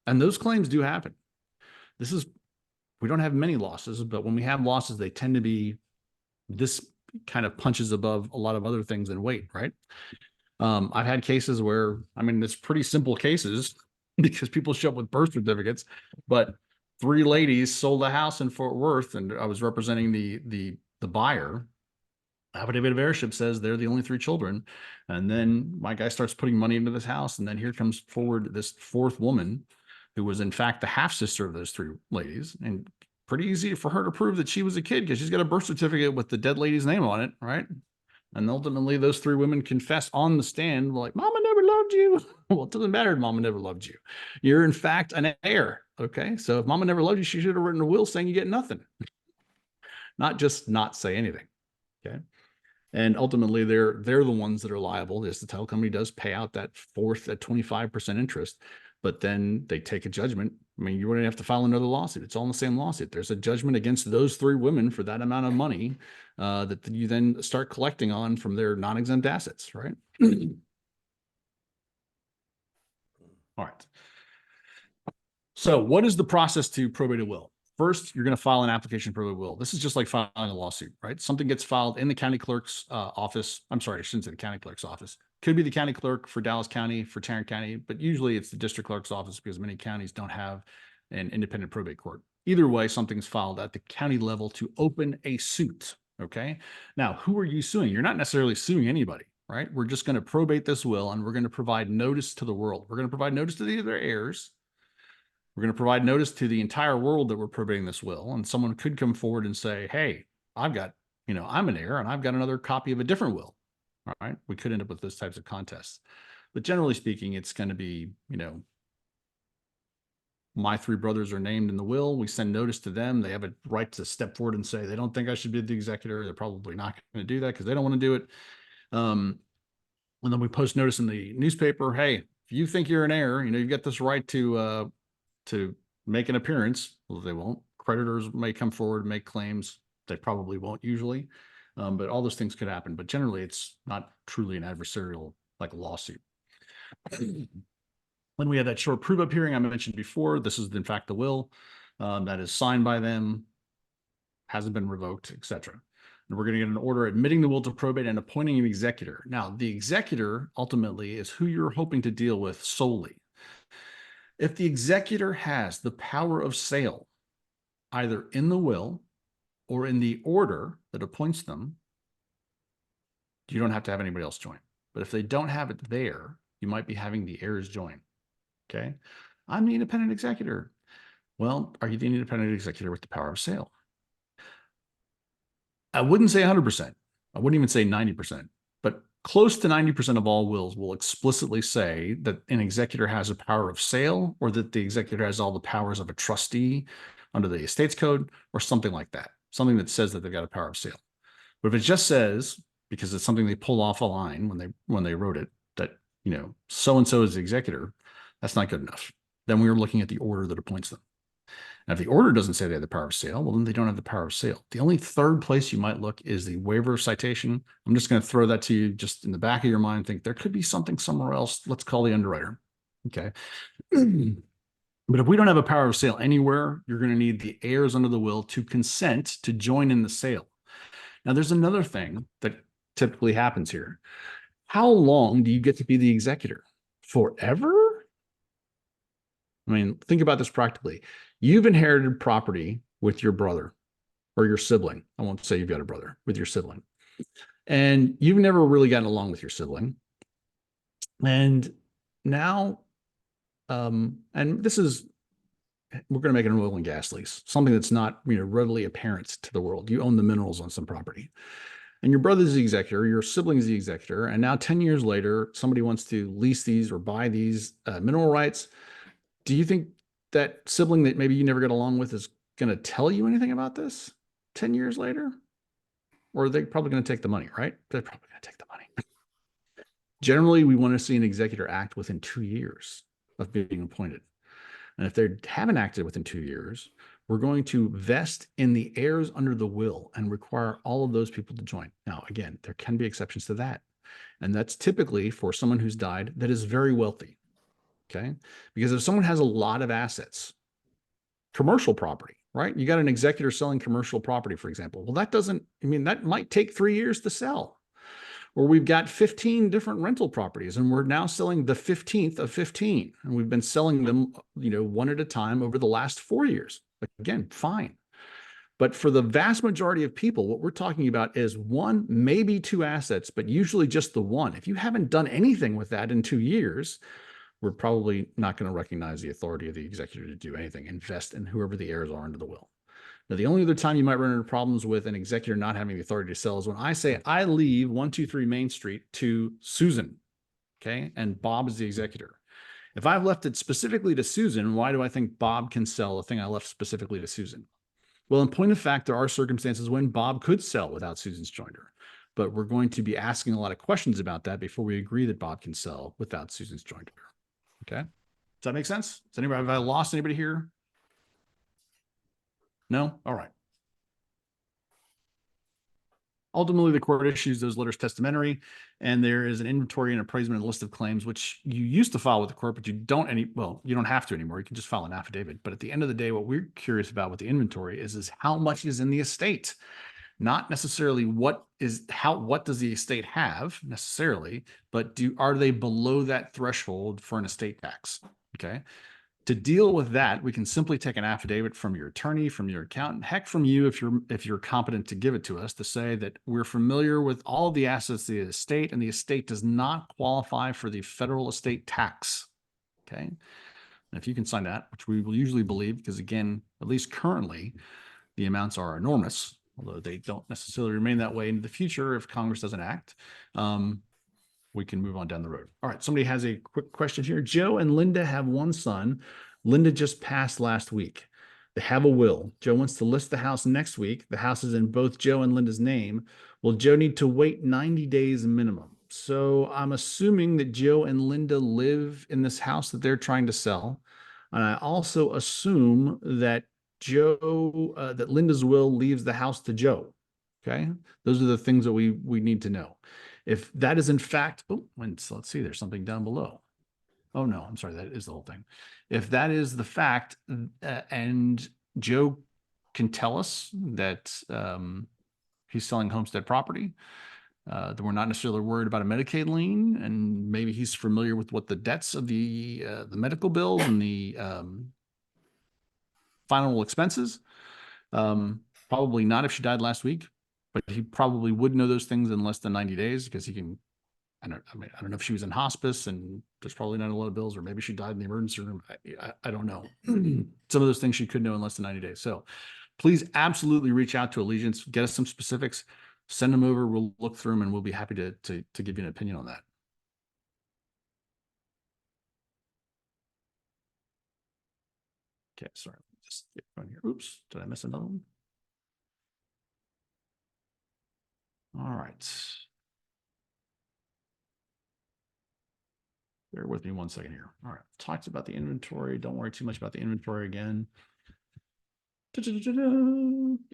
C: And those claims do happen. We don't have many losses, but when we have losses, they tend to be this kind of punches above a lot of other things in weight, right? I've had cases where, it's pretty simple cases because people show up with birth certificates, but 3 ladies sold a house in Fort Worth and I was representing the buyer. Affidavit of heirship says they're the only 3 children. And then my guy starts putting money into this house. And then here comes forward this 4th woman who was in fact the half sister of those 3 ladies. And pretty easy for her to prove that she was a kid because she's got a birth certificate with the dead lady's name on it, right? And ultimately, those 3 women confess on the stand, like, Mama never loved you. Well, it doesn't matter if Mama never loved you. You're, in fact, an heir. Okay. So if Mama never loved you, she should have written a will saying you get nothing, not just not say anything. Okay. And ultimately, they're the ones that are liable. Yes, the title company does pay out that 25% interest, but then they take a judgment. You wouldn't have to file another lawsuit. It's all in the same lawsuit. There's a judgment against those 3 women for that amount of money that you then start collecting on from their non-exempt assets, right? All right. So what is the process to probate a will? First, you're going to file an application for a will. This is just like filing a lawsuit, right? Something gets filed in the county clerk's office. I'm sorry, I shouldn't say the county clerk's office. Could be the county clerk for Dallas County, for Tarrant County, but usually it's the district clerk's office because many counties don't have an independent probate court. Either way, something's filed at the county level to open a suit, okay? Now, who are you suing? You're not necessarily suing anybody, right? We're just going to probate this will and we're going to provide notice to the world. We're going to provide notice to their heirs. We're going to provide notice to the entire world that we're probating this will. And someone could come forward and say, hey, I've got, I'm an heir and I've got another copy of a different will. All right. We could end up with those types of contests. But generally speaking, it's going to be, my 3 brothers are named in the will. We send notice to them. They have a right to step forward and say they don't think I should be the executor. They're probably not going to do that because they don't want to do it. And then we post notice in the newspaper. Hey, if you think you're an heir, you've got this right to make an appearance. Well, they won't. Creditors may come forward and make claims. They probably won't usually, but all those things could happen. But generally, it's not truly an adversarial like lawsuit. When we had that short prove-up hearing I mentioned before, this is in fact the will that is signed by them, hasn't been revoked, etc. And we're going to get an order admitting the will to probate and appointing an executor. Now, the executor ultimately is who you're hoping to deal with solely. If the executor has the power of sale, either in the will or in the order that appoints them, you don't have to have anybody else join. But if they don't have it there, you might be having the heirs join. Okay. I'm the independent executor. Well, are you the independent executor with the power of sale? I wouldn't say 100%. I wouldn't even say 90%, but close to 90% of all wills will explicitly say that an executor has a power of sale or that the executor has all the powers of a trustee under the estates code or something like that, something that says that they've got a power of sale. But if it just says, because it's something they pulled off a line when they wrote it, that, you know, so-and-so is the executor, that's not good enough. Then we were looking at the order that appoints them. Now, if the order doesn't say they have the power of sale, well, then they don't have the power of sale. The only third place you might look is the waiver of citation. I'm just going to throw that to you just in the back of your mind. Think there could be something somewhere else. Let's call the underwriter. Okay. But if we don't have a power of sale anywhere, you're going to need the heirs under the will to consent to join in the sale. Now, there's another thing that typically happens here. How long do you get to be the executor? Forever? I mean, think about this practically. You've inherited property with your brother or your sibling. I won't say you've got a brother, with your sibling. And you've never really gotten along with your sibling. And now, and this is, we're going to make an oil and gas lease, something that's not, you know, readily apparent to the world. You own the minerals on some property. And your brother's the executor, your sibling's the executor, and now 10 years later, somebody wants to lease these or buy these mineral rights. Do you think that sibling that maybe you never got along with is going to tell you anything about this 10 years later? Or are they probably going to take the money, right? They're probably going to take the money. Generally, we want to see an executor act within 2 years of being appointed. And if they haven't acted within 2 years, we're going to vest in the heirs under the will and require all of those people to join. Now, again, there can be exceptions to that. And that's typically for someone who's died that is very wealthy. Okay. Because if someone has a lot of assets, commercial property, right? You got an executor selling commercial property, for example. Well, that doesn't, I mean, that might take 3 years to sell. Or we've got 15 different rental properties and we're now selling the 15th of 15. And we've been selling them, you know, one at a time over the last 4 years. Again, fine. But for the vast majority of people, what we're talking about is one, maybe two assets, but usually just the one. If you haven't done anything with that in 2 years, we're probably not going to recognize the authority of the executor to do anything, invest in whoever the heirs are under the will. Now, the only other time you might run into problems with an executor not having the authority to sell is when I say I leave 123 Main Street to Susan, okay? And Bob is the executor. If I've left it specifically to Susan, why do I think Bob can sell the thing I left specifically to Susan? Well, in point of fact, there are circumstances when Bob could sell without Susan's joinder, but we're going to be asking a lot of questions about that before we agree that Bob can sell without Susan's joinder. Okay. Does that make sense? Does anybody, have I lost anybody here? No? All right. Ultimately, the court issues those letters testamentary, and there is an inventory and appraisement and list of claims, which you used to file with the court, but you don't you don't have to anymore. You can just file an affidavit. But at the end of the day, what we're curious about with the inventory is how much is in the estate, not necessarily what does the estate have necessarily, but are they below that threshold for an estate tax? Okay. To deal with that, we can simply take an affidavit from your attorney, from your accountant, heck, from you if you're competent to give it to us, to say that we're familiar with all of the assets of the estate, and the estate does not qualify for the federal estate tax. Okay. And if you can sign that, which we will usually believe, because again, at least currently, the amounts are enormous, although they don't necessarily remain that way into the future if Congress doesn't act. We can move on down the road. All right, somebody has a quick question here. Joe and Linda have one son. Linda just passed last week. They have a will. Joe wants to list the house next week. The house is in both Joe and Linda's name. Will Joe need to wait 90 days minimum? So I'm assuming that Joe and Linda live in this house that they're trying to sell. And I also assume that that Linda's will leaves the house to Joe. Okay, those are the things that we need to know. If that is in fact, let's see, there's something down below. Oh no, I'm sorry, that is the whole thing. If that is the fact, and Joe can tell us that he's selling homestead property, that we're not necessarily worried about a Medicaid lien, and maybe he's familiar with what the debts of the medical bills and the final expenses. Probably not if she died last week, but he probably would know those things in less than 90 days because he can, I don't know if she was in hospice and there's probably not a lot of bills, or maybe she died in the emergency room. I don't know. Some of those things she could know in less than 90 days. So please absolutely reach out to Allegiance, get us some specifics, send them over. We'll look through them and we'll be happy to give you an opinion on that. Okay, sorry. skip one here. Oops, did I miss another one? All right. Bear with me 1 second here. All right, talked about the inventory. Don't worry too much about the inventory again.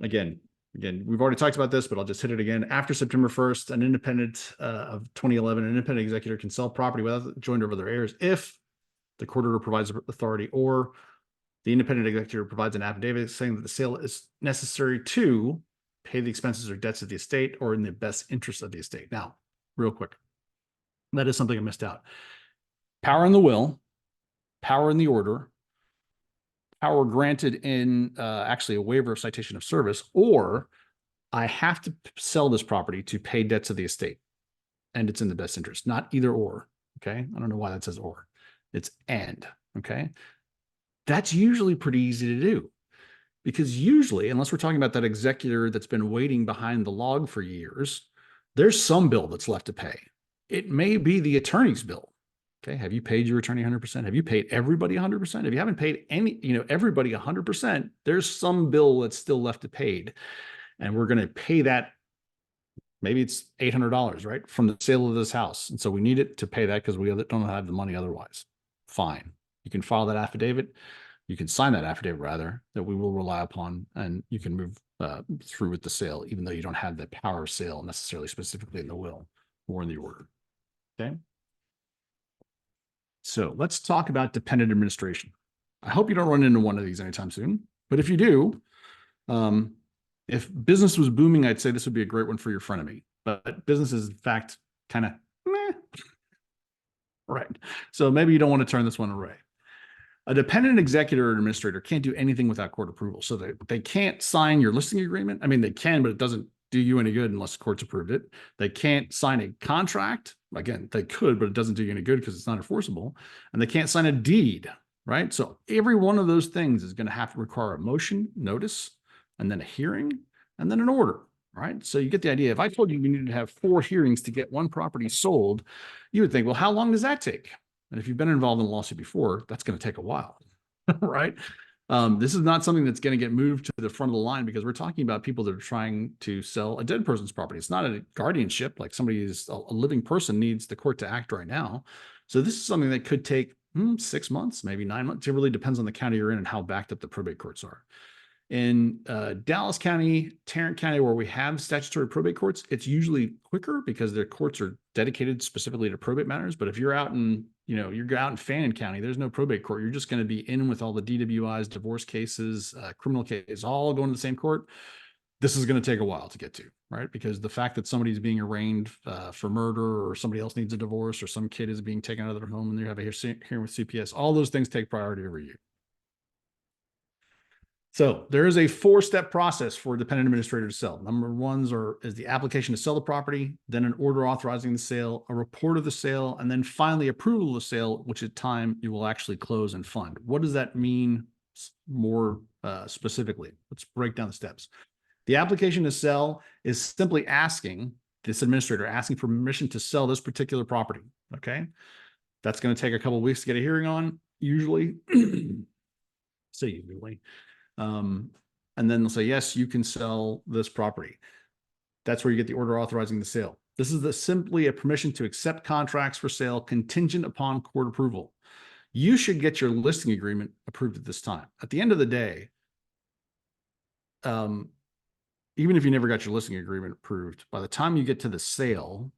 C: Again, we've already talked about this, but I'll just hit it again. After September 1st, an independent of 2011, an independent executor can sell property without the joinder of other heirs if the court order provides authority or the independent executor provides an affidavit saying that the sale is necessary to pay the expenses or debts of the estate or in the best interest of the estate. Now, real quick, that is something I missed out. Power in the will, power in the order, power granted in actually a waiver of citation of service, or I have to sell this property to pay debts of the estate and it's in the best interest, not either or. Okay. I don't know why that says or. It's and. Okay. That's usually pretty easy to do because usually, unless we're talking about that executor that's been waiting behind the log for years, there's some bill that's left to pay. It may be the attorney's bill. Okay. Have you paid your attorney 100%? Have you paid everybody 100%? If you haven't paid everybody 100%, there's some bill that's still left to paid. And we're going to pay that. Maybe it's $800, right? From the sale of this house. And so we need it to pay that because we don't have the money otherwise. Fine. You can file that affidavit. You can sign that affidavit rather that we will rely upon and you can move through with the sale, even though you don't have the power of sale necessarily specifically in the will or in the order. Okay. So let's talk about dependent administration. I hope you don't run into one of these anytime soon, but if you do, if business was booming, I'd say this would be a great one for your frenemy, but business is in fact kind of meh. Right. So maybe you don't want to turn this one away. A dependent executor or administrator can't do anything without court approval. So they can't sign your listing agreement. I mean, they can, but it doesn't do you any good unless the court's approved it. They can't sign a contract. Again, they could, but it doesn't do you any good because it's not enforceable. And they can't sign a deed, right? So every one of those things is going to have to require a motion, notice, and then a hearing, and then an order, right? So you get the idea. If I told you you needed to have 4 hearings to get one property sold, you would think, well, how long does that take? And if you've been involved in a lawsuit before, that's going to take a while, right? This is not something that's going to get moved to the front of the line because we're talking about people that are trying to sell a dead person's property. It's not a guardianship, like somebody is a living person needs the court to act right now. So this is something that could take 6 months, maybe 9 months. It really depends on the county you're in and how backed up the probate courts are. In Dallas County, Tarrant County, where we have statutory probate courts, it's usually quicker because their courts are dedicated specifically to probate matters. But if you're out in, you're out in Fannin County, there's no probate court. You're just going to be in with all the DWIs, divorce cases, criminal cases, all going to the same court. This is going to take a while to get to, right? Because the fact that somebody's being arraigned for murder or somebody else needs a divorce or some kid is being taken out of their home and they have a hearing with CPS, all those things take priority over you. So there is a 4-step process for a dependent administrator to sell. Number 1 is the application to sell the property, then an order authorizing the sale, a report of the sale, and then finally approval of the sale, which at time you will actually close and fund. What does that mean more specifically? Let's break down the steps. The application to sell is simply asking this administrator asking for permission to sell this particular property. Okay. That's going to take a couple of weeks to get a hearing on, usually. Say usually. And then they'll say, yes, you can sell this property. That's where you get the order authorizing the sale. This is simply a permission to accept contracts for sale contingent upon court approval. You should get your listing agreement approved at this time. At the end of the day, even if you never got your listing agreement approved, by the time you get to the sale,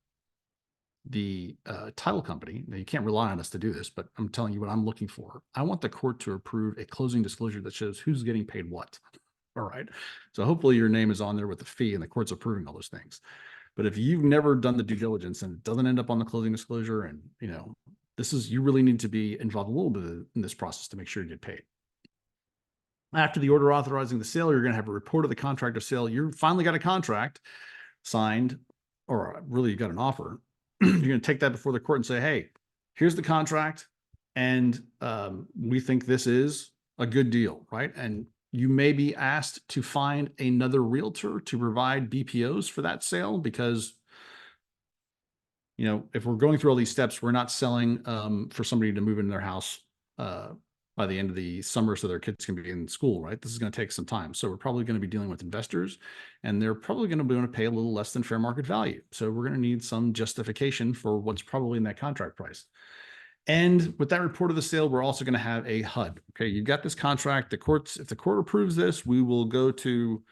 C: the title company, now you can't rely on us to do this, but I'm telling you what I'm looking for. I want the court to approve a closing disclosure that shows who's getting paid what. All right. So hopefully your name is on there with the fee and the court's approving all those things. But if you've never done the due diligence and it doesn't end up on the closing disclosure, and you really need to be involved a little bit in this process to make sure you get paid. After the order authorizing the sale, you're going to have a report of the contract of sale. You finally got a contract signed, or really you got an offer. You're going to take that before the court and say, hey, here's the contract. And we think this is a good deal, right? And you may be asked to find another realtor to provide BPOs for that sale because, if we're going through all these steps, we're not selling for somebody to move into their house by the end of the summer so their kids can be in school, right? This is going to take some time. So we're probably going to be dealing with investors, and they're probably going to be able to pay a little less than fair market value. So we're going to need some justification for what's probably in that contract price. And with that report of the sale, we're also going to have a HUD. Okay, you've got this contract. The courts, if the court approves this, we will go to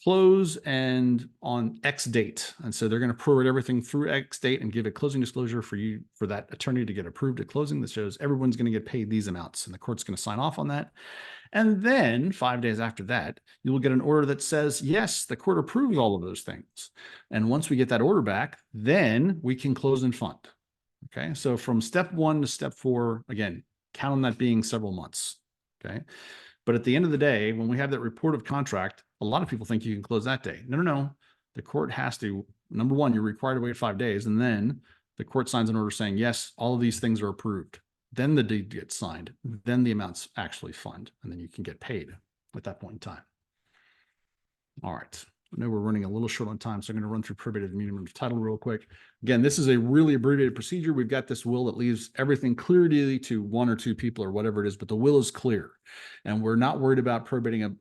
C: close and on X date. And so they're going to prorate everything through X date and give a closing disclosure for you, for that attorney to get approved at closing that shows everyone's going to get paid these amounts, and the court's going to sign off on that. And then 5 days after that, you will get an order that says, yes, the court approves all of those things. And once we get that order back, then we can close and fund. Okay, so from step 1 to step 4, again, count on that being several months. Okay, but at the end of the day, when we have that report of contract, a lot of people think you can close that day. No, no, no. The court has to, number one, you're required to wait 5 days, and then the court signs an order saying, yes, all of these things are approved. Then the deed gets signed. Then the amounts actually fund, and then you can get paid at that point in time. All right. I know we're running a little short on time, so I'm going to run through probated immunity of title real quick. Again, this is a really abbreviated procedure. We've got this will that leaves everything clearly to 1 or 2 people or whatever it is, but the will is clear. And we're not worried about probating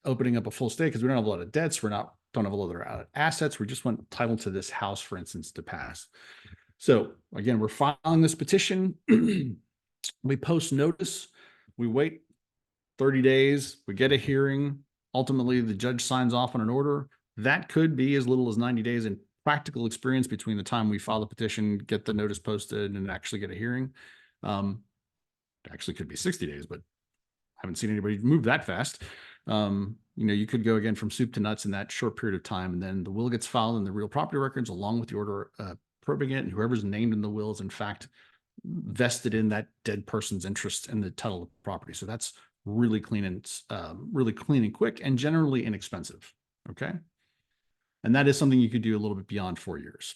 C: opening up a full estate because we don't have a lot of debts. Don't have a lot of assets. We just want title to this house, for instance, to pass. So again, we're filing this petition. We post notice. We wait 30 days. We get a hearing. Ultimately, the judge signs off on an order. That could be as little as 90 days in practical experience between the time we file the petition, get the notice posted, and actually get a hearing. Actually could be 60 days, but I haven't seen anybody move that fast. You could go again from soup to nuts in that short period of time, and then the will gets filed in the real property records along with the order probing it, and whoever's named in the will is in fact vested in that dead person's interest in the title of the property. So that's really clean and quick and generally inexpensive. Okay. And that is something you could do a little bit beyond 4 years.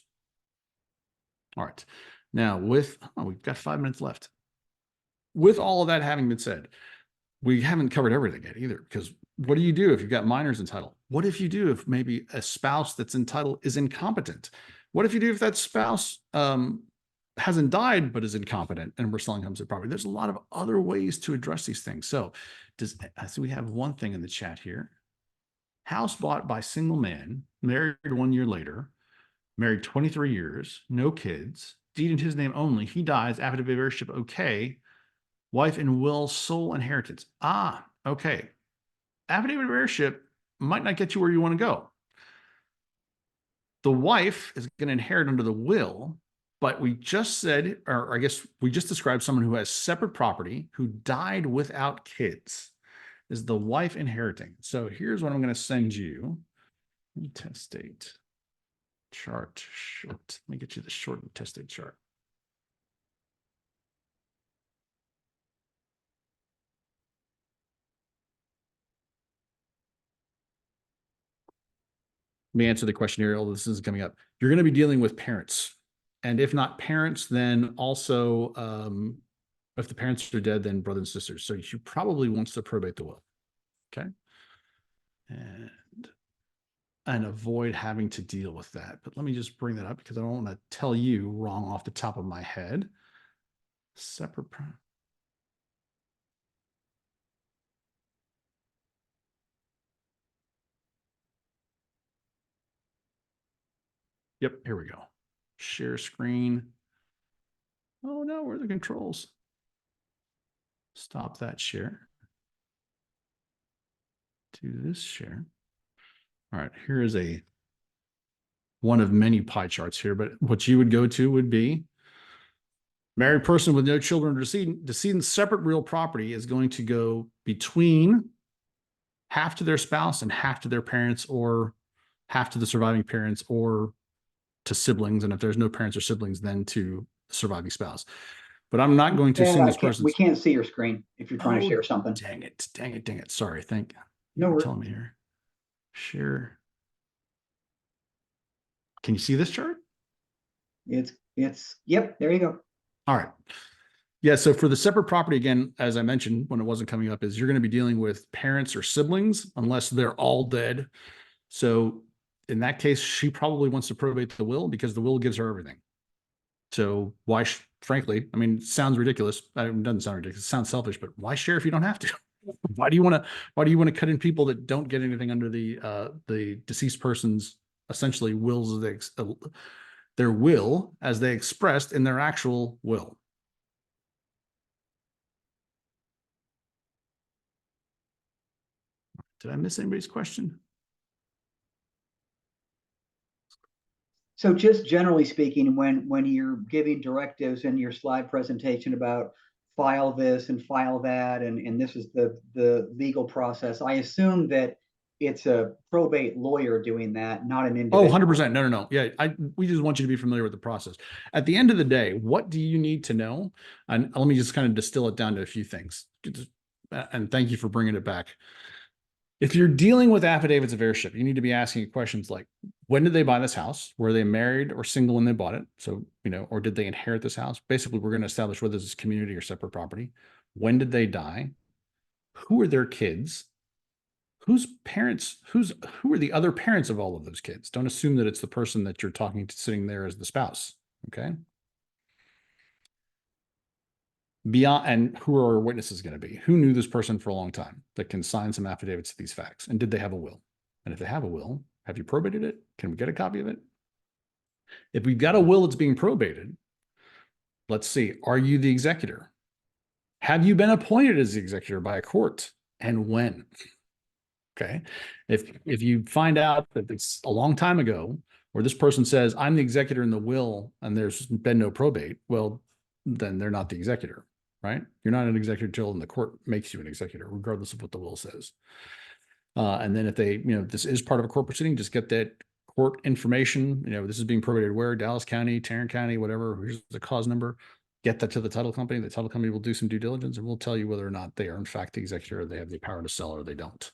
C: All right. Now we've got 5 minutes left. With all of that having been said, we haven't covered everything yet either, because what do you do if you've got minors in title? What if you do if maybe a spouse that's in title is incompetent? What if you do if that spouse hasn't died but is incompetent and we're selling homestead property? There's a lot of other ways to address these things. So we have one thing in the chat here. House bought by single man, married 1 year later, married 23 years, no kids, deed in his name only. He dies, affidavit of heirship, okay. Wife and will, sole inheritance. Okay. Affidavit of heirship might not get you where you want to go. The wife is going to inherit under the will, but we just said, or I guess we just described someone who has separate property, who died without kids. Is the wife inheriting? So here's what I'm going to send you. Intestate chart short. Let me get you the short intestate chart. Let me answer the question here, although this is coming up. You're going to be dealing with parents. And if not parents, then also, if the parents are dead, then brothers and sisters. So she probably wants to probate the will. Okay. And avoid having to deal with that. But let me just bring that up because I don't want to tell you wrong off the top of my head. Separate. Yep, here we go. Share screen. Oh no, where are the controls? Stop that share. Do this share. All right, here is one of many pie charts here, but what you would go to would be married person with no children or decedent separate real property is going to go between half to their spouse and half to their parents, or half to the surviving parents, or to siblings. And if there's no parents or siblings, then to the surviving spouse. But I'm not going to assume this person.
B: We can't see your screen if you're trying to share something.
C: Dang it. Sorry.
B: No worries.
C: Tell me here. Share. Can you see this chart?
B: Yep, there you go.
C: All right. Yeah, so for the separate property, again, as I mentioned when it wasn't coming up, is you're going to be dealing with parents or siblings unless they're all dead. So in that case, she probably wants to probate the will because the will gives her everything. So why, frankly, I mean, it sounds ridiculous. It doesn't sound ridiculous. It sounds selfish, but why share if you don't have to? Why do you want to cut in people that don't get anything under the deceased person's essentially wills, their will as they expressed in their actual will? Did I miss anybody's question?
B: So just generally speaking, when you're giving directives in your slide presentation about file this and file that, and this is the legal process, I assume that it's a probate lawyer doing that, not an
C: Oh,
B: individual.
C: 100%. No. Yeah, we just want you to be familiar with the process. At the end of the day, what do you need to know? And let me just kind of distill it down to a few things. And thank you for bringing it back. If you're dealing with affidavits of heirship, you need to be asking questions like, when did they buy this house? Were they married or single when they bought it? So, or did they inherit this house? Basically, we're going to establish whether this is community or separate property. When did they die? Who are their kids? Whose parents, who are the other parents of all of those kids? Don't assume that it's the person that you're talking to sitting there as the spouse. Okay. Beyond, and who are our witnesses going to be? Who knew this person for a long time that can sign some affidavits to these facts? And did they have a will? And if they have a will, have you probated it? Can we get a copy of it? If we've got a will that's being probated, let's see, are you the executor? Have you been appointed as the executor by a court, and when? Okay. If you find out that it's a long time ago, or this person says, I'm the executor in the will, and there's been no probate, well, then they're not the executor, right? You're not an executor till the court makes you an executor, regardless of what the will says. And then if they, this is part of a court proceeding, just get that court information. This is being probated where? Dallas County, Tarrant County, whatever. Here's the cause number. Get that to the title company. The title company will do some due diligence, and we'll tell you whether or not they are in fact the executor, or they have the power to sell, or they don't.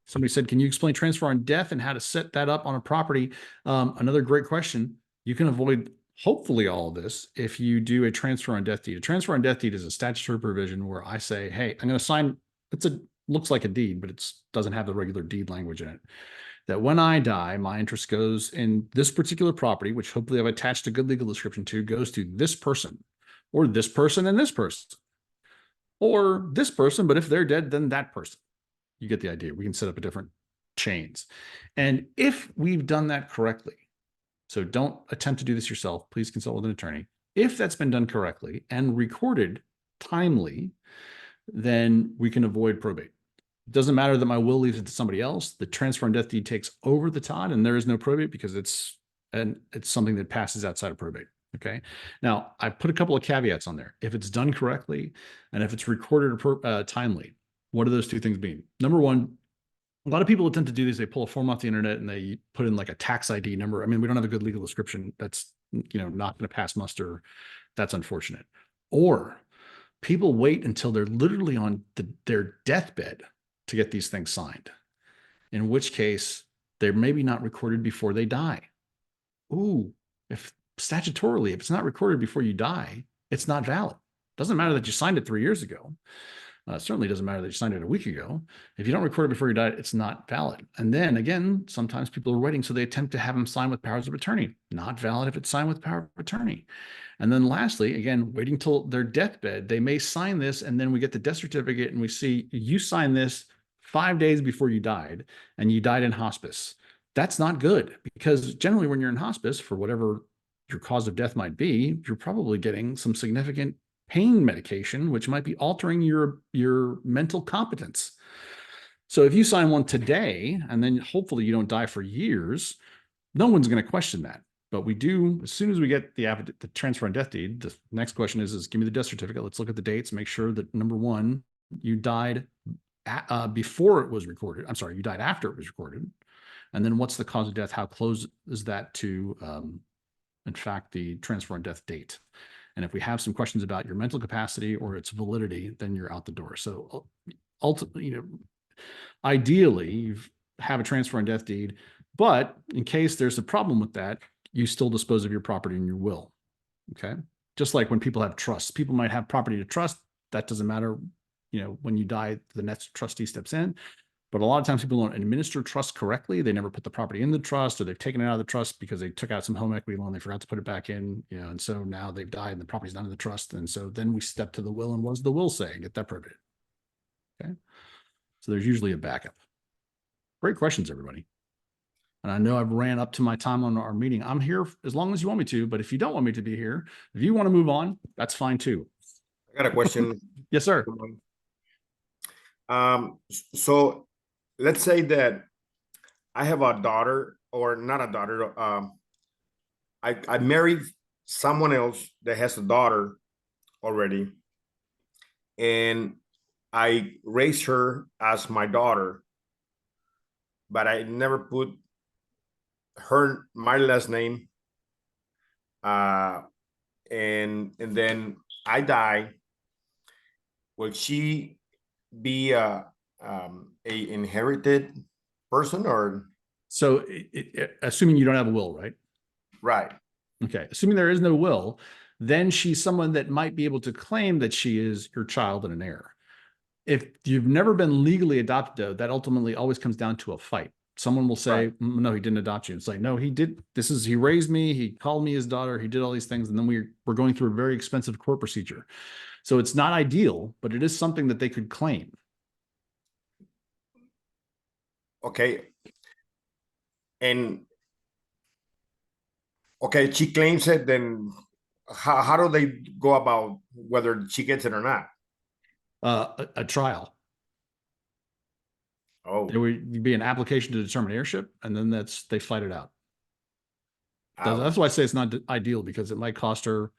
C: Somebody said, can you explain transfer on death and how to set that up on a property? Another great question. You can avoid hopefully all of this if you do a transfer on death deed. A transfer on death deed is a statutory provision where I say, hey, I'm going to sign, looks like a deed, but it doesn't have the regular deed language in it. That when I die, my interest goes in this particular property, which hopefully I've attached a good legal description to, goes to this person, or this person and this person, or this person, but if they're dead, then that person. You get the idea. We can set up a different chains. And if we've done that correctly, so don't attempt to do this yourself, please consult with an attorney. If that's been done correctly and recorded timely, then we can avoid probate. It doesn't matter that my will leaves it to somebody else. The transfer on death deed takes over the Todd, and there is no probate because it's something that passes outside of probate. Okay. Now I put a couple of caveats on there. If it's done correctly and if it's recorded timely, what do those two things mean? Number one, a lot of people attempt to do this. They pull a form off the internet and they put in like a tax ID number. I mean, we don't have a good legal description. That's, not going to pass muster. That's unfortunate. Or people wait until they're literally on their deathbed to get these things signed, in which case they're maybe not recorded before they die. Ooh, if statutorily, if it's not recorded before you die, it's not valid. Doesn't matter that you signed it 3 years ago. Certainly doesn't matter that you signed it a week ago. If you don't record it before you die, it's not valid. And then again, sometimes people are waiting, so they attempt to have them sign with powers of attorney. Not valid if it's signed with power of attorney. And then lastly, again, waiting till their deathbed, they may sign this, and then we get the death certificate and we see you signed this 5 days before you died, and you died in hospice. That's not good, because generally when you're in hospice, for whatever your cause of death might be, you're probably getting some significant pain medication, which might be altering your mental competence. So if you sign one today, and then hopefully you don't die for years, no one's going to question that. But we do, as soon as we get the transfer on death deed, the next question is give me the death certificate. Let's look at the dates, make sure that number one, you died before it was recorded. I'm sorry, you died after it was recorded. And then what's the cause of death? How close is that to, in fact, the transfer on death date? And if we have some questions about your mental capacity or its validity, then you're out the door. So ultimately, ideally, you have a transfer on death deed, but in case there's a problem with that, you still dispose of your property in your will. Okay. Just like when people have trusts, people might have property to trust. That doesn't matter. When you die, the next trustee steps in. But a lot of times people don't administer trust correctly. They never put the property in the trust, or they've taken it out of the trust because they took out some home equity loan. They forgot to put it back in, and so now they've died and the property's not in the trust. And so then we step to the will, and what does the will say? Get that probated. Okay. So there's usually a backup. Great questions, everybody. And I know I've ran up to my time on our meeting. I'm here as long as you want me to, but if you don't want me to be here, if you want to move on, that's fine too.
E: I got a question.
C: Yes, sir.
E: So let's say that I have a daughter, or not a daughter. I married someone else that has a daughter already, and I raised her as my daughter, but I never put my last name. And then I die. Will she be a inherited person, or?
C: So assuming you don't have a will, right?
E: Right.
C: Okay. Assuming there is no will, then she's someone that might be able to claim that she is your child and an heir. If you've never been legally adopted, though, that ultimately always comes down to a fight. Someone will say,
E: Right.
C: no, he didn't adopt you. It's like, no, he did. He raised me. He called me his daughter. He did all these things. And then we're going through a very expensive court procedure. So it's not ideal, but it is something that they could claim.
E: Okay. And okay, she claims it, then how do they go about whether she gets it or not?
C: A trial.
E: Oh,
C: There would be an application to determine heirship, and then they fight it out. That's why I say it's not ideal, because it might cost her.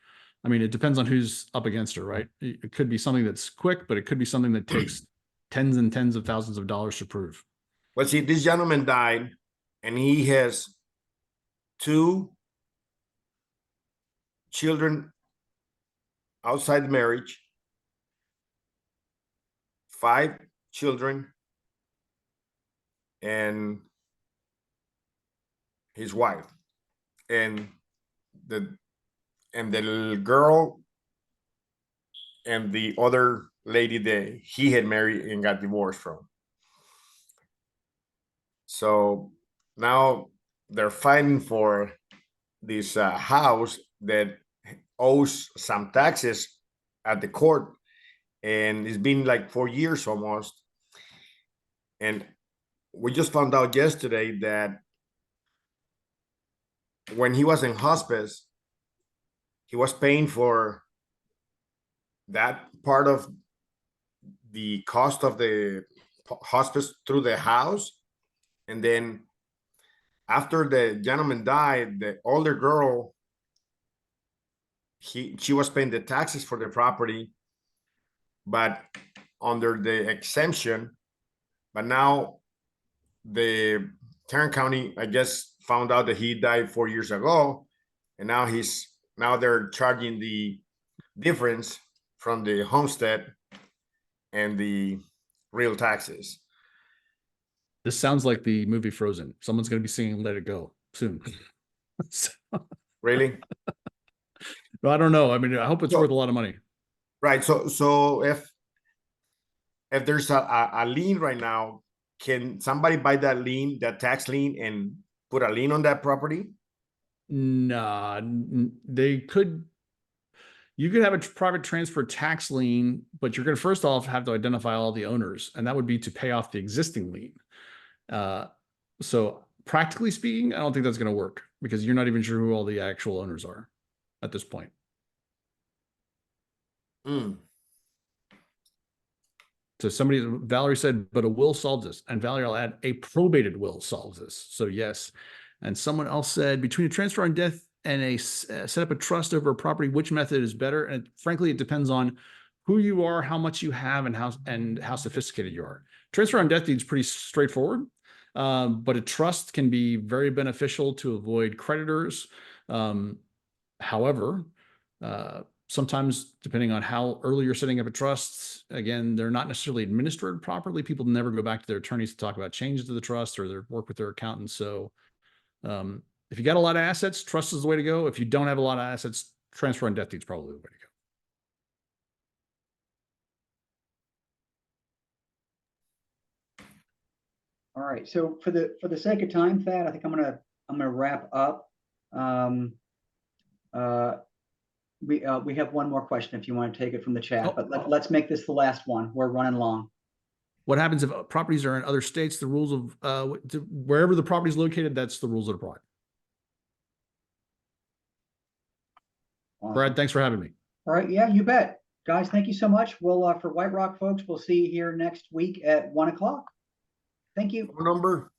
C: I mean, it depends on who's up against her, right? It could be something that's quick, but it could be something that takes tens and tens of thousands of dollars to prove.
E: well, see, this gentleman died, and he has 2 children outside the marriage, 5 children, and his wife, and the little girl, and the other lady that he had married and got divorced from. So now they're fighting for this house that owes some taxes at the court, and it's been like 4 years almost. And we just found out yesterday that when he was in hospice, he was paying for that part of the cost of the hospice through the house. And then after the gentleman died, the older girl, she was paying the taxes for the property, but under the exemption. But now the Tarrant County, I guess, found out that he died 4 years ago, and now they're charging the difference from the homestead and the real taxes.
C: This sounds like the movie Frozen. Someone's going to be singing "Let It Go" soon. So,
E: Really?
C: I don't know. I mean, I hope it's worth a lot of money.
E: Right. So if there's a lien right now, can somebody buy that lien, that tax lien, and put a lien on that property?
C: Nah, they could. You could have a private transfer tax lien, but you're going to first off have to identify all the owners, and that would be to pay off the existing lien. So practically speaking, I don't think that's going to work, because you're not even sure who all the actual owners are at this point.
E: Mm.
C: So Valerie said, but a will solves this. And Valerie, I'll add, a probated will solves this. So yes. And someone else said, between a transfer on death and a set up a trust over a property, which method is better? And frankly, it depends on who you are, how much you have, and how sophisticated you are. Transfer on death deed is pretty straightforward, but a trust can be very beneficial to avoid creditors. However, sometimes, depending on how early you're setting up a trust, again, they're not necessarily administered properly. People never go back to their attorneys to talk about changes to the trust, or they work with their accountants. So if you got a lot of assets, trust is the way to go. If you don't have a lot of assets, transfer on death deed is probably the way to go.
B: All right, so for the sake of time, Thad, I think I'm gonna wrap up. We have one more question if you want to take it from the chat,
C: Oh.
B: but let's make this the last one. We're running long.
C: What happens if properties are in other states? The rules of wherever the property is located, that's the rules that apply.
B: Awesome.
C: Brad, thanks for having me.
B: All right, yeah, you bet. Guys, thank you so much. We'll for White Rock folks, we'll see you here next week at 1 o'clock. Thank you.
E: Phone number?